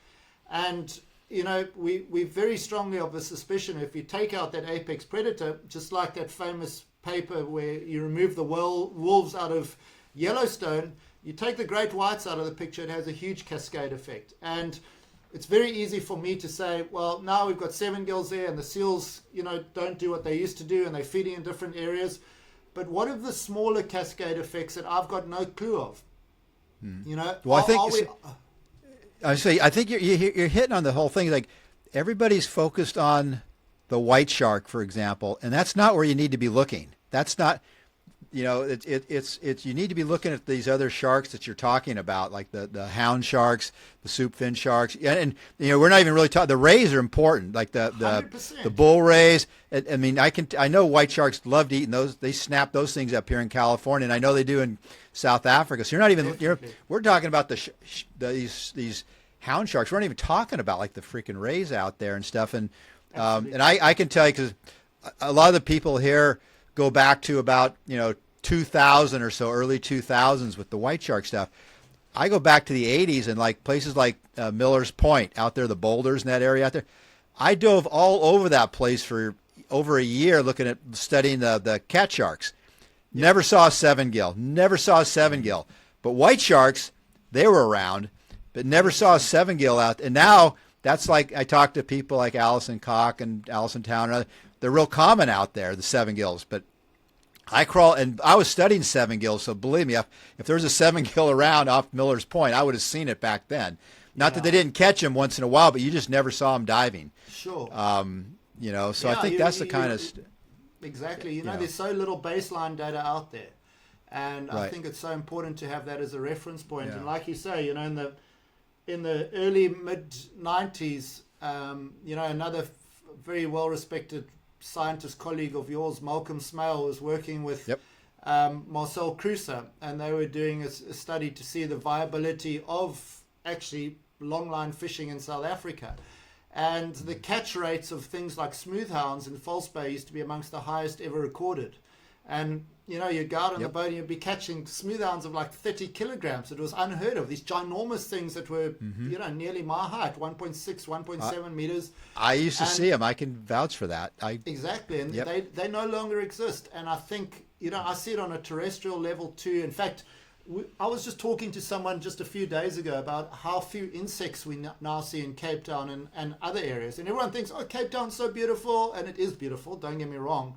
S2: And, we very strongly of the suspicion, if you take out that apex predator, just like that famous paper where you remove the wolves out of Yellowstone, you take the great whites out of the picture, it has a huge cascade effect. And it's very easy for me to say, well, now we've got 7 gills there and the seals, don't do what they used to do and they're feeding in different areas. But what are the smaller cascade effects that I've got no clue of?
S3: Well, I think you're hitting on the whole thing. Like, everybody's focused on the white shark, for example, and that's not where you need to be looking. That's not, it's you need to be looking at these other sharks that you're talking about, like the hound sharks, the soup fin sharks, and we're not even really talking. The rays are important, like the
S2: 100%.
S3: bull rays. I mean, I know white sharks love to eat those. They snap those things up here in California, and I know they do in South Africa. So you're not even we're talking about these hound sharks. We're not even talking about like the freaking rays out there and stuff. And I can tell you, because a lot of the people here go back to about 2000 or so, early 2000s with the white shark stuff. I go back to the 80s, and like places like Miller's Point out there, the boulders in that area out there. I dove all over that place for over a year studying the cat sharks. Never saw a 7-gill. Never saw a 7-gill. But white sharks, they were around, but never saw a 7-gill out. And now that's like, I talked to people like Allison Koch and Allison Town. They're real common out there, the 7-gills. But I was studying 7-gills, so believe me, if there was a 7-gill around off Miller's Point, I would have seen it back then. Not that they didn't catch them once in a while, but you just never saw them diving.
S2: Sure.
S3: So I think that's the kind of...
S2: Exactly. There's so little baseline data out there. And
S3: Right.
S2: I think it's so important to have that as a reference point.
S3: Yeah.
S2: And like you say, in the early mid-90s, another very well-respected scientist colleague of yours, Malcolm Smale, was working with Marcel Crusoe, and they were doing a study to see the viability of actually longline fishing in South Africa. And the catch rates of things like smoothhounds in False Bay used to be amongst the highest ever recorded. And, you'd go out on the boat and you'd be catching smoothhounds of like 30 kilograms. It was unheard of. These ginormous things that were, nearly my height, 1.6, 1.7 meters.
S3: I used to see them. I can vouch for that.
S2: Exactly. And they no longer exist. And I think, I see it on a terrestrial level too. In fact, I was just talking to someone just a few days ago about how few insects we now see in Cape Town and other areas. And everyone thinks, Cape Town's so beautiful. And it is beautiful, don't get me wrong.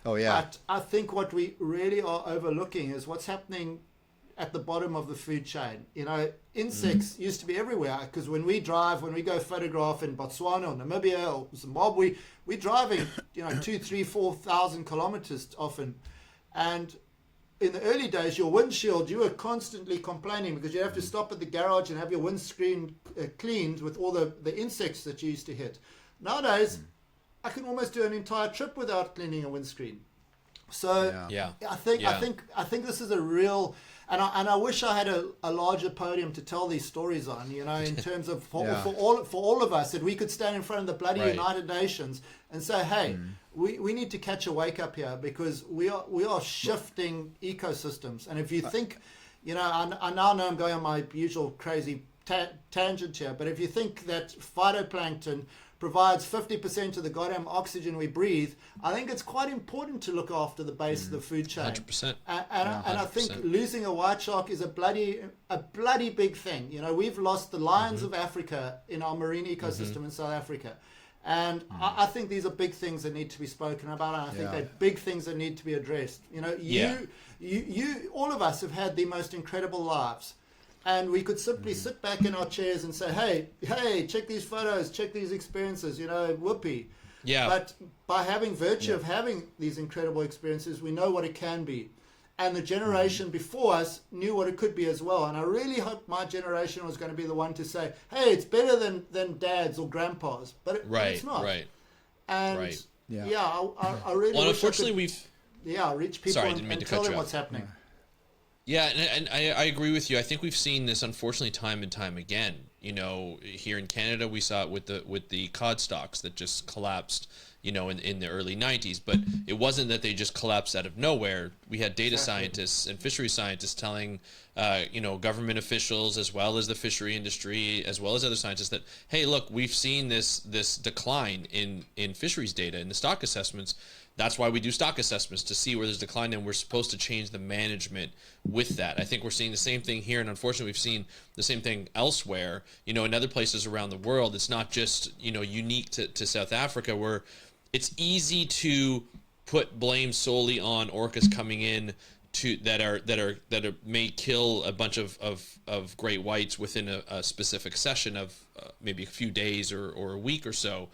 S3: Oh, yeah.
S2: But I think what we really are overlooking is what's happening at the bottom of the food chain. Insects used to be everywhere, because when we go photograph in Botswana or Namibia or Zimbabwe, we're driving, 2,000, 3,000, 4,000 kilometers often. And in the early days, your windshield, you were constantly complaining because you have to stop at the garage and have your windscreen cleaned with all the insects that you used to hit. Nowadays, I can almost do an entire trip without cleaning a windscreen. So I think this is a real, and I wish I had a larger podium to tell these stories on. In terms of for all of us, that we could stand in front of the bloody United Nations and say, hey, we need to catch a wake up here, because we are shifting ecosystems. And if you think, I now know I'm going on my usual crazy tangent here, but if you think that phytoplankton provides 50% of the goddamn oxygen we breathe, I think it's quite important to look after the base of the food chain.
S1: 100%.
S2: And I think losing a white shark is a bloody big thing. We've lost the lions of Africa in our marine ecosystem in South Africa. And I think these are big things that need to be spoken about, and I think they're big things that need to be addressed. You all of us have had the most incredible lives. And we could simply sit back in our chairs and say, hey, check these photos, check these experiences, whoopee.
S1: Yeah.
S2: But by virtue of having these incredible experiences, we know what it can be. And the generation before us knew what it could be as well. And I really hope my generation was going to be the one to say, hey, it's better than dads or grandpas. But it's not.
S1: Right.
S2: And I really
S1: well,
S2: wish
S1: unfortunately,
S2: reach people and tell them what's happening.
S1: Yeah, and I agree with you. I think we've seen this, unfortunately, time and time again. Here in Canada, we saw it with the cod stocks that just collapsed, in the early 90s. But it wasn't that they just collapsed out of nowhere. We had data scientists and fishery scientists telling, government officials, as well as the fishery industry, as well as other scientists, that, hey, look, we've seen this decline in fisheries data, in the stock assessments. that's why we do stock assessments to see where there's decline, and we're supposed to change the management with that. I think we're seeing the same thing here, and unfortunately we've seen the same thing elsewhere, in other places around the world. It's not just, unique to South Africa, where it's easy to put blame solely on orcas coming in that may kill a bunch of great whites within a specific session of maybe a few days or a week or so.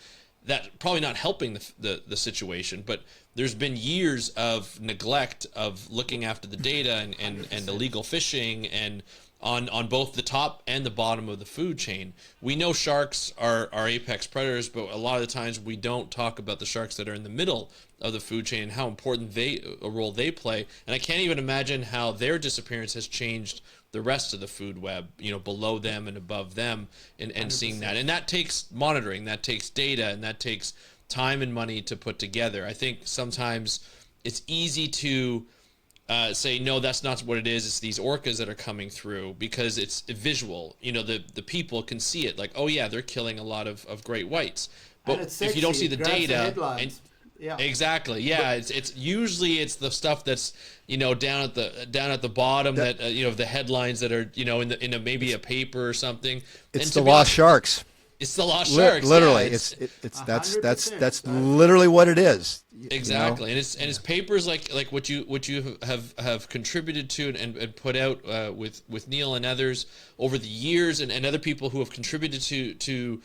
S1: That probably not helping the situation, but there's been years of neglect of looking after the data and illegal fishing and on both the top and the bottom of the food chain. We know sharks are apex predators, but a lot of the times we don't talk about the sharks that are in the middle of the food chain and how important a role they play. And I can't even imagine how their disappearance has changed the rest of the food web, below them and above them, and seeing that. And that takes monitoring, that takes data, and that takes time and money to put together. I think sometimes it's easy to say, no, that's not what it is. It's these orcas that are coming through, because it's visual. The people can see it, like, oh yeah, they're killing a lot of great whites. But if you don't see the data, exactly, yeah, it's usually the stuff that's down at the bottom, that the headlines that are in maybe a paper or something.
S3: It's the lost sharks.
S1: It's the lost sharks.
S3: Literally, that's literally what it is.
S1: Exactly, and it's papers like what you have contributed to and put out with Neil and others over the years, and other people who have contributed to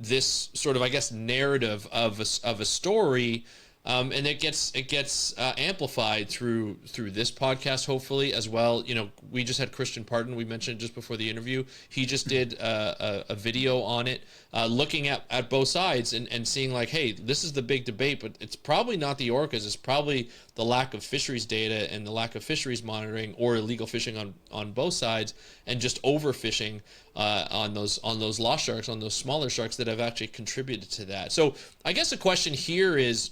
S1: this sort of, I guess, narrative of a story. And it gets amplified through this podcast, hopefully, as well. We just had Christian Parton, we mentioned just before the interview. He just did a video on it, looking at both sides and seeing, like, hey, this is the big debate, but it's probably not the orcas. It's probably the lack of fisheries data and the lack of fisheries monitoring, or illegal fishing on both sides, and just overfishing on those lost sharks, on those smaller sharks that have actually contributed to that. So I guess the question here is,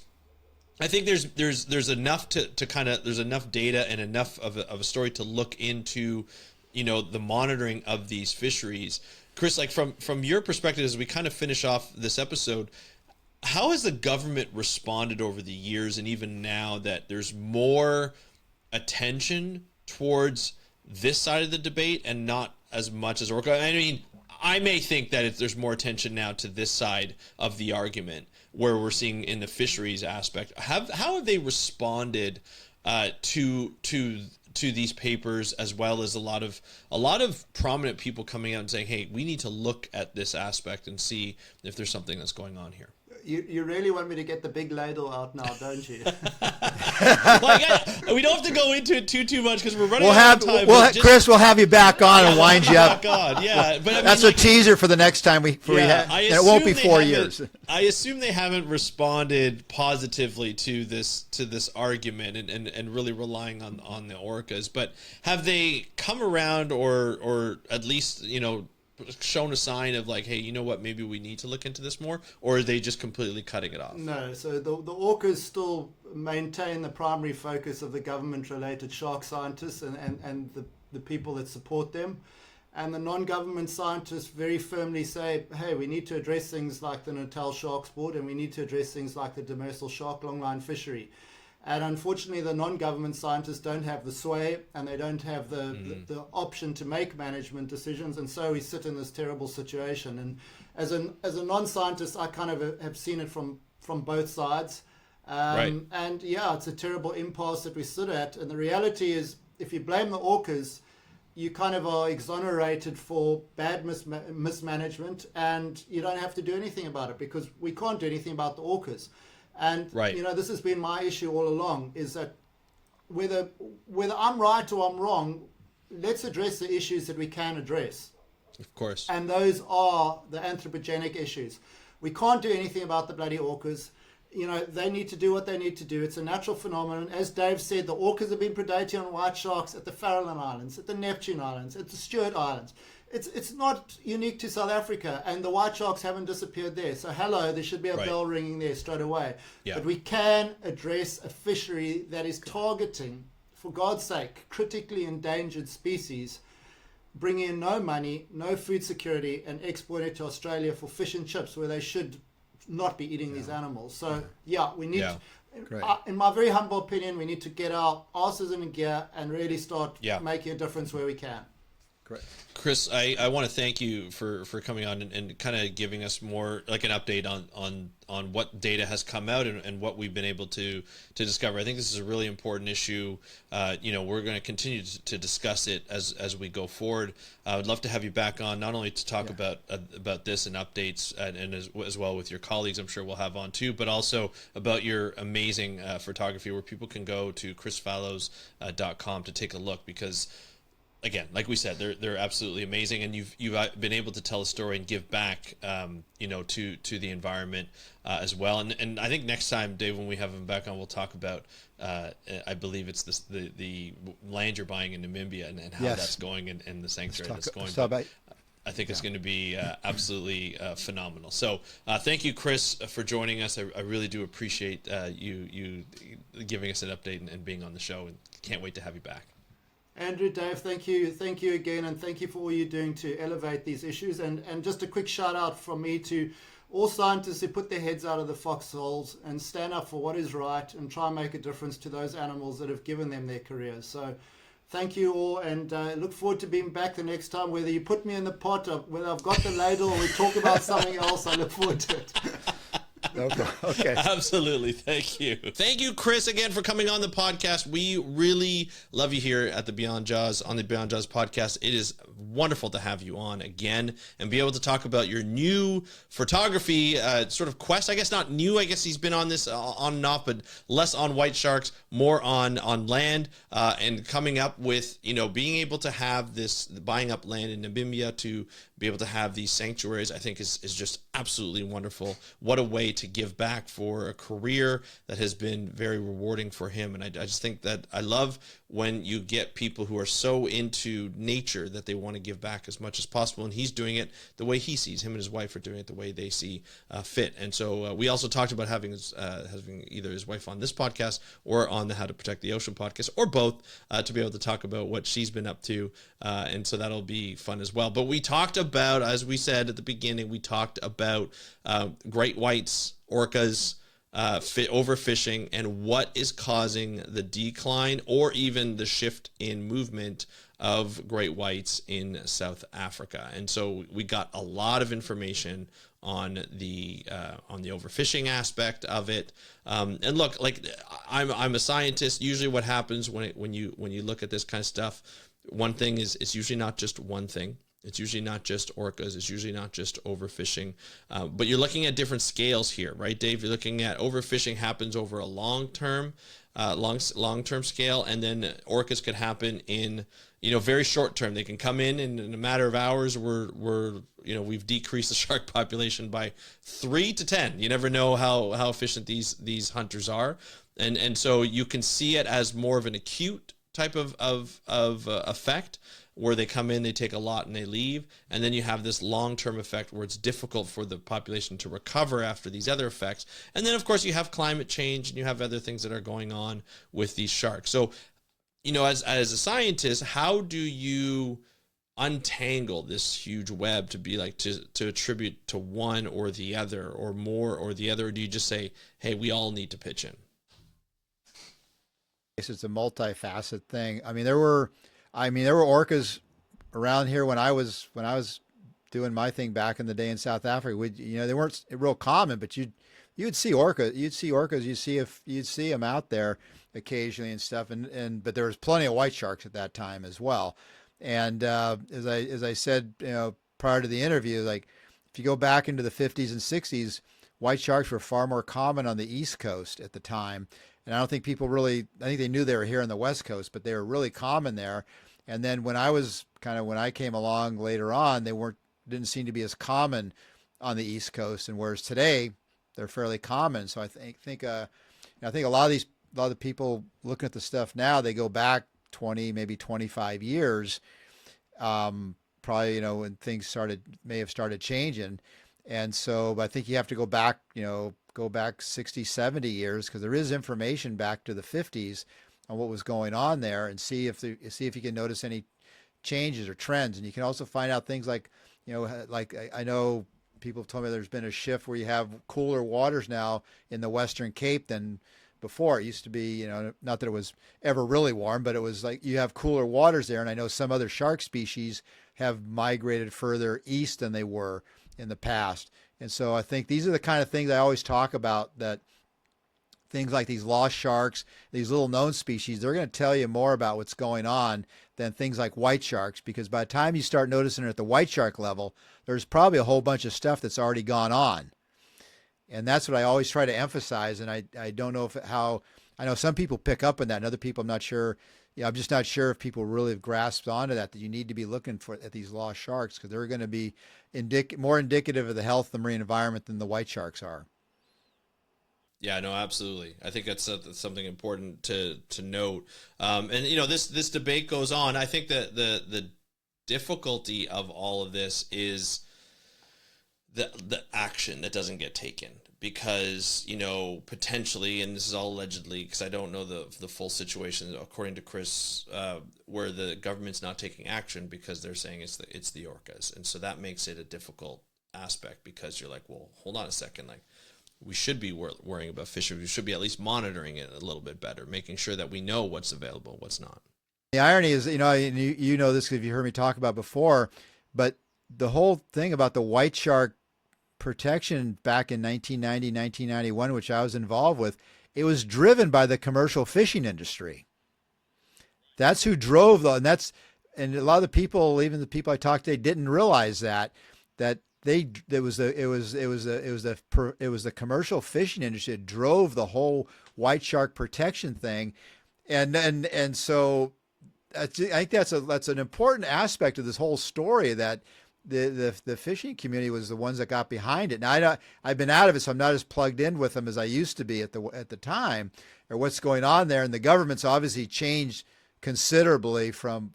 S1: I think there's enough to kind of, there's enough data and enough of a story to look into, the monitoring of these fisheries. Chris, like from your perspective, as we kind of finish off this episode, how has the government responded over the years, and even now that there's more attention towards this side of the debate and not as much as orca? I mean, I may think that there's more attention now to this side of the argument, where we're seeing in the fisheries aspect. How have they responded to these papers, as well as a lot of prominent people coming out and saying, hey, we need to look at this aspect and see if there's something that's going on here?
S2: You really want me to get the big ladle out now, don't you?
S1: We don't have to go into it too much, because we're running out of time.
S3: Chris, we'll have you back on and wind you up.
S1: Yeah, but
S3: that's a teaser for the next time and it won't be 4 years.
S1: I assume they haven't responded positively to this argument and really relying on the orcas. But have they come around, or at least shown a sign of, like, hey, you know what, maybe we need to look into this more, or are they just completely cutting it off?
S2: No, so the orcas still maintain the primary focus of the government-related shark scientists and the people that support them. And the non-government scientists very firmly say, hey, we need to address things like the Natal shark sport, and we need to address things like the demersal shark longline fishery. And unfortunately, the non-government scientists don't have the sway, and they don't have the option to make management decisions, and so we sit in this terrible situation. And as a non-scientist, I kind of have seen it from both sides.
S1: Right.
S2: And yeah, it's a terrible impasse that we sit at. And the reality is, if you blame the orcas, you kind of are exonerated for bad mismanagement, and you don't have to do anything about it, because we can't do anything about the orcas. And
S1: right.
S2: This has been my issue all along, is that whether I'm right or I'm wrong, let's address the issues that we can address.
S1: Of course.
S2: And those are the anthropogenic issues. We can't do anything about the bloody orcas. They need to do what they need to do. It's a natural phenomenon. As Dave said, the orcas have been predating on white sharks at the Farallon Islands, at the Neptune Islands, at the Stewart Islands. It's not unique to South Africa, and the white sharks haven't disappeared there. So hello, there should be a bell ringing there straight away.
S1: Yeah.
S2: But we can address a fishery that is targeting, for God's sake, critically endangered species, bringing in no money, no food security, and exporting it to Australia for fish and chips, where they should not be eating these animals. So we need
S3: Great.
S2: In my very humble opinion, we need to get our asses in gear and really start making a difference where we can.
S3: Great.
S1: Chris, I want to thank you for coming on and kind of giving us more like an update on what data has come out and what we've been able to discover. I think this is a really important issue. We're going to continue to discuss it as we go forward. I would love to have you back on, not only to talk about this and updates and as well with your colleagues, I'm sure we'll have on too, but also about your amazing photography, where people can go to chrisfallows.com to take a look, because again, like we said, they're absolutely amazing, and you've been able to tell a story and give back, to the environment as well. And I think next time, Dave, when we have him back on, we'll talk about I believe it's the land you're buying in Namibia and how that's going and the sanctuary that's going. I think it's going to be absolutely phenomenal. So thank you, Chris, for joining us. I really do appreciate you giving us an update and being on the show, and can't wait to have you back.
S2: Andrew, Dave, thank you again, and thank you for all you're doing to elevate these issues. And just a quick shout out from me to all scientists who put their heads out of the foxholes and stand up for what is right and try and make a difference to those animals that have given them their careers. So thank you all, and look forward to being back the next time. Whether you put me in the pot or whether I've got the ladle or we talk about something else, I look forward to it.
S3: Okay.
S1: Absolutely. Thank you. Thank you, Chris, again for coming on the podcast. We really love you here at the Beyond Jaws, on the Beyond Jaws podcast. It is wonderful to have you on again and be able to talk about your new photography sort of quest. I guess not new. I guess he's been on this on and off, but less on white sharks, more on land, and coming up with, being able to have this, buying up land in Namibia to be able to have these sanctuaries, I think is just absolutely wonderful. What a way to give back for a career that has been very rewarding for him. And I just think that I love when you get people who are so into nature that they want to give back as much as possible. And he's doing it the way he sees. Him and his wife are doing it the way they see fit. And so we also talked about having either his wife on this podcast or on the How to Protect the Ocean podcast, or both, to be able to talk about what she's been up to. And so that'll be fun as well. But we talked about, as we said at the beginning, we talked about great whites, orcas, overfishing, and what is causing the decline or even the shift in movement of great whites in South Africa. And so we got a lot of information on the overfishing aspect of it. And look, like I'm a scientist. Usually, what happens when you look at this kind of stuff, one thing is it's usually not just one thing. It's usually not just orcas. It's usually not just overfishing. But you're looking at different scales here, right, Dave? You're looking at overfishing happens over a long-term scale, and then orcas could happen in very short term. They can come in a matter of hours. We've decreased the shark population by 3 to 10. You never know how efficient these hunters are, and so you can see it as more of an acute type of effect, where they come in, they take a lot, and they leave. And then you have this long-term effect where it's difficult for the population to recover after these other effects. And then, of course, you have climate change, and you have other things that are going on with these sharks. So, as a scientist, how do you untangle this huge web to be like to attribute to one or the other, or more or the other? Or do you just say, hey, we all need to pitch in?
S3: It's a multifaceted thing. There were orcas around here when I was doing my thing back in the day in South Africa. They weren't real common, but you'd see orcas. You'd see them out there occasionally and stuff. But there was plenty of white sharks at that time as well. And as I said, prior to the interview, like if you go back into the 50s and 60s, white sharks were far more common on the East Coast at the time. And I don't think people I think they knew they were here on the West Coast, but they were really common there. And then when I came along later on, they didn't seem to be as common on the East Coast. And whereas today they're fairly common. So I think a lot of the people looking at the stuff now, they go back 20, maybe 25 years, probably, when things may have started changing. And so I think you have to go back, go back 60, 70 years, because there is information back to the 50s on what was going on there, and see if you can notice any changes or trends. And you can also find out things like, I know people have told me there's been a shift where you have cooler waters now in the Western Cape than before. It used to be, not that it was ever really warm, but it was like you have cooler waters there. And I know some other shark species have migrated further east than they were in the past. And so I think these are the kind of things I always talk about, that things like these lost sharks, these little known species, they're going to tell you more about what's going on than things like white sharks, because by the time you start noticing it at the white shark level, there's probably a whole bunch of stuff that's already gone on. And that's what I always try to emphasize. And I don't know I know some people pick up on that, and other people, I'm not sure. I'm just not sure if people really have grasped onto that you need to be looking at these lost sharks, because they're going to be more indicative of the health of the marine environment than the white sharks are.
S1: Yeah, no, absolutely. I think that's something important to note. And this debate goes on. I think that the difficulty of all of this is the action that doesn't get taken, because potentially, and this is all allegedly, because I don't know the full situation, according to Chris, where the government's not taking action because they're saying it's the orcas, and so that makes it a difficult aspect, because you're like, well, hold on a second, like, we should be worrying about fisheries. We should be at least monitoring it a little bit better, making sure that we know what's available, what's not. The
S3: irony is, you know this because you heard me talk about before, but the whole thing about the white shark protection back in 1990, 1991, which I was involved with, it was driven by the commercial fishing industry. That's who drove and a lot of the people, even the people I talked to, they didn't realize that it was the commercial fishing industry that drove the whole white shark protection thing, and so I think that's an important aspect of this whole story, that the fishing community was the ones that got behind it. Now I've been out of it, so I'm not as plugged in with them as I used to be at the time, or what's going on there. And the government's obviously changed considerably from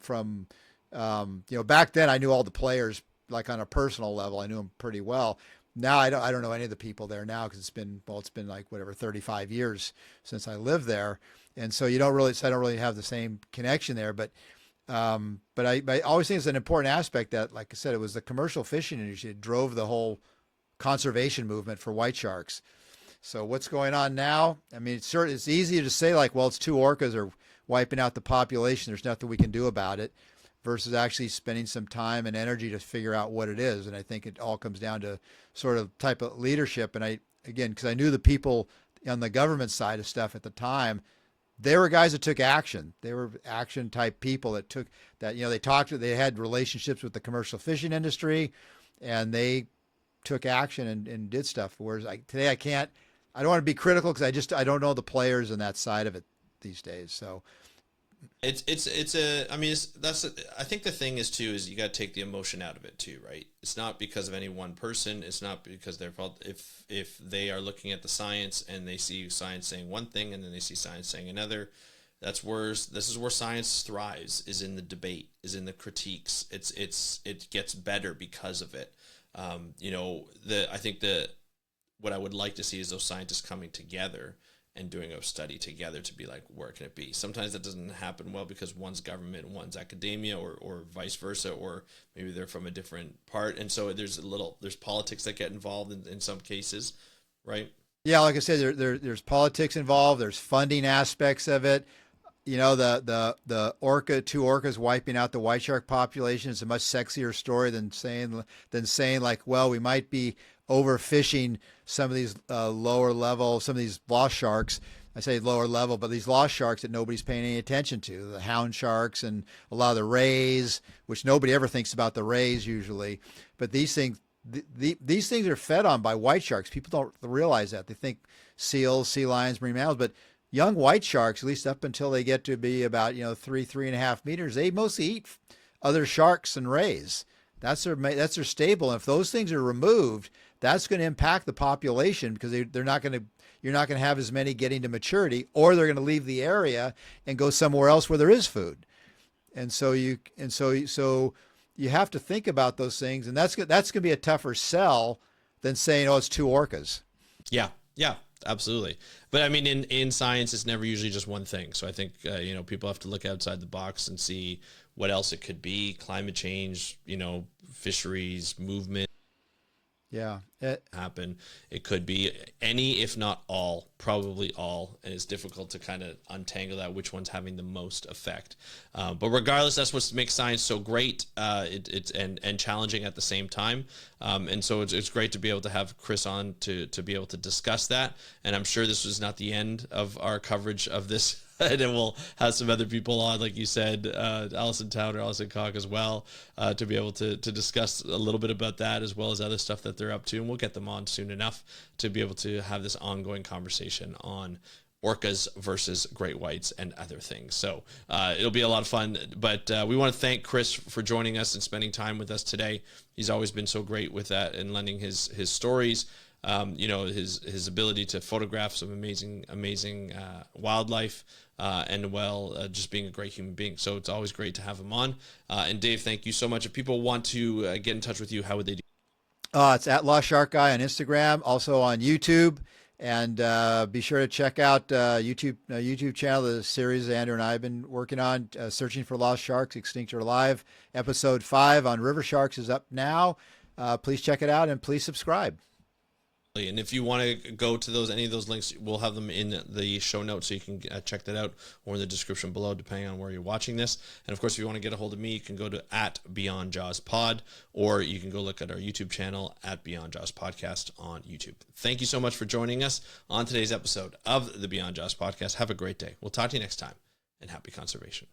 S3: back then. I knew all the players, like on a personal level. I knew them pretty well. Now I don't know any of the people there now, because it's been like 35 years since I lived there, and so I don't really have the same connection there. But I always think it's an important aspect that, like I said, it was the commercial fishing industry that drove the whole conservation movement for white sharks. So what's going on now? I mean, it's easy to say, like, well, it's two orcas are wiping out the population, there's nothing we can do about it, versus actually spending some time and energy to figure out what it is. And I think it all comes down to sort of type of leadership. And because I knew the people on the government side of stuff at the time, they were guys that took action. They were action type people that they had relationships with the commercial fishing industry, and they took action and did stuff. Whereas today I don't want to be critical, because I don't know the players on that side of it these days. So
S1: I think the thing is too, is you got to take the emotion out of it too, right? It's not because of any one person. It's not because they're fault. If they are looking at the science and they see science saying one thing and then they see science saying another, this is where science thrives, is in the debate, is in the critiques. It gets better because of it. I think what I would like to see is those scientists coming together and doing a study together to be like, where can it be? Sometimes that doesn't happen well, because one's government, one's academia, or vice versa, or maybe they're from a different part. And so there's politics that get involved in some cases, right?
S3: Yeah, like I said, there's politics involved. There's funding aspects of it. The two orcas wiping out the white shark population is a much sexier story than saying like, well, we might be overfishing some of these lower level, some of these lost sharks. I say lower level, but these lost sharks that nobody's paying any attention to, the hound sharks and a lot of the rays, which nobody ever thinks about the rays usually. But these things are fed on by white sharks. People don't realize that. They think seals, sea lions, marine mammals, but young white sharks, at least up until they get to be about 3.5 meters, they mostly eat other sharks and rays. That's their stable. And if those things are removed, that's going to impact the population, because you're not going to have as many getting to maturity, or they're going to leave the area and go somewhere else where there is food. And so you have to think about those things, and that's going to be a tougher sell than saying, oh, it's two orcas.
S1: Yeah, absolutely. But I mean, in science, it's never usually just one thing. So I think people have to look outside the box and see what else it could be. Climate change, fisheries, movement.
S3: Yeah.
S1: Happen. It could be any, if not all, probably all, and it's difficult to kind of untangle that, which one's having the most effect. But regardless, that's what makes science so great. It's and challenging at the same time. And so it's great to be able to have Chris on to be able to discuss that. And I'm sure this was not the end of our coverage of this. And then we'll have some other people on, like you said, Alison Towner, Alison Cock as well, to be able to discuss a little bit about that as well as other stuff that they're up to. And we'll get them on soon enough to be able to have this ongoing conversation on orcas versus great whites and other things. So it'll be a lot of fun. But we want to thank Chris for joining us and spending time with us today. He's always been so great with that and lending his stories. His ability to photograph some amazing wildlife, and just being a great human being. So it's always great to have him on. And Dave, thank you so much. If people want to get in touch with you, how would they do?
S3: It's at Lost Shark Guy on Instagram, also on YouTube. And be sure to check out YouTube channel, the series Andrew and I have been working on, Searching for Lost Sharks, Extinct or Alive. Episode 5 on river sharks is up now. Please check it out and please subscribe.
S1: And if you want to go to any of those links, we'll have them in the show notes, so you can check that out, or in the description below, depending on where you're watching this. And of course, if you want to get a hold of me, you can go to @BeyondJawsPod, or you can go look at our YouTube channel at Beyond Jaws Podcast on YouTube. Thank you so much for joining us on today's episode of the Beyond Jaws Podcast. Have a great day. We'll talk to you next time, and happy conservation.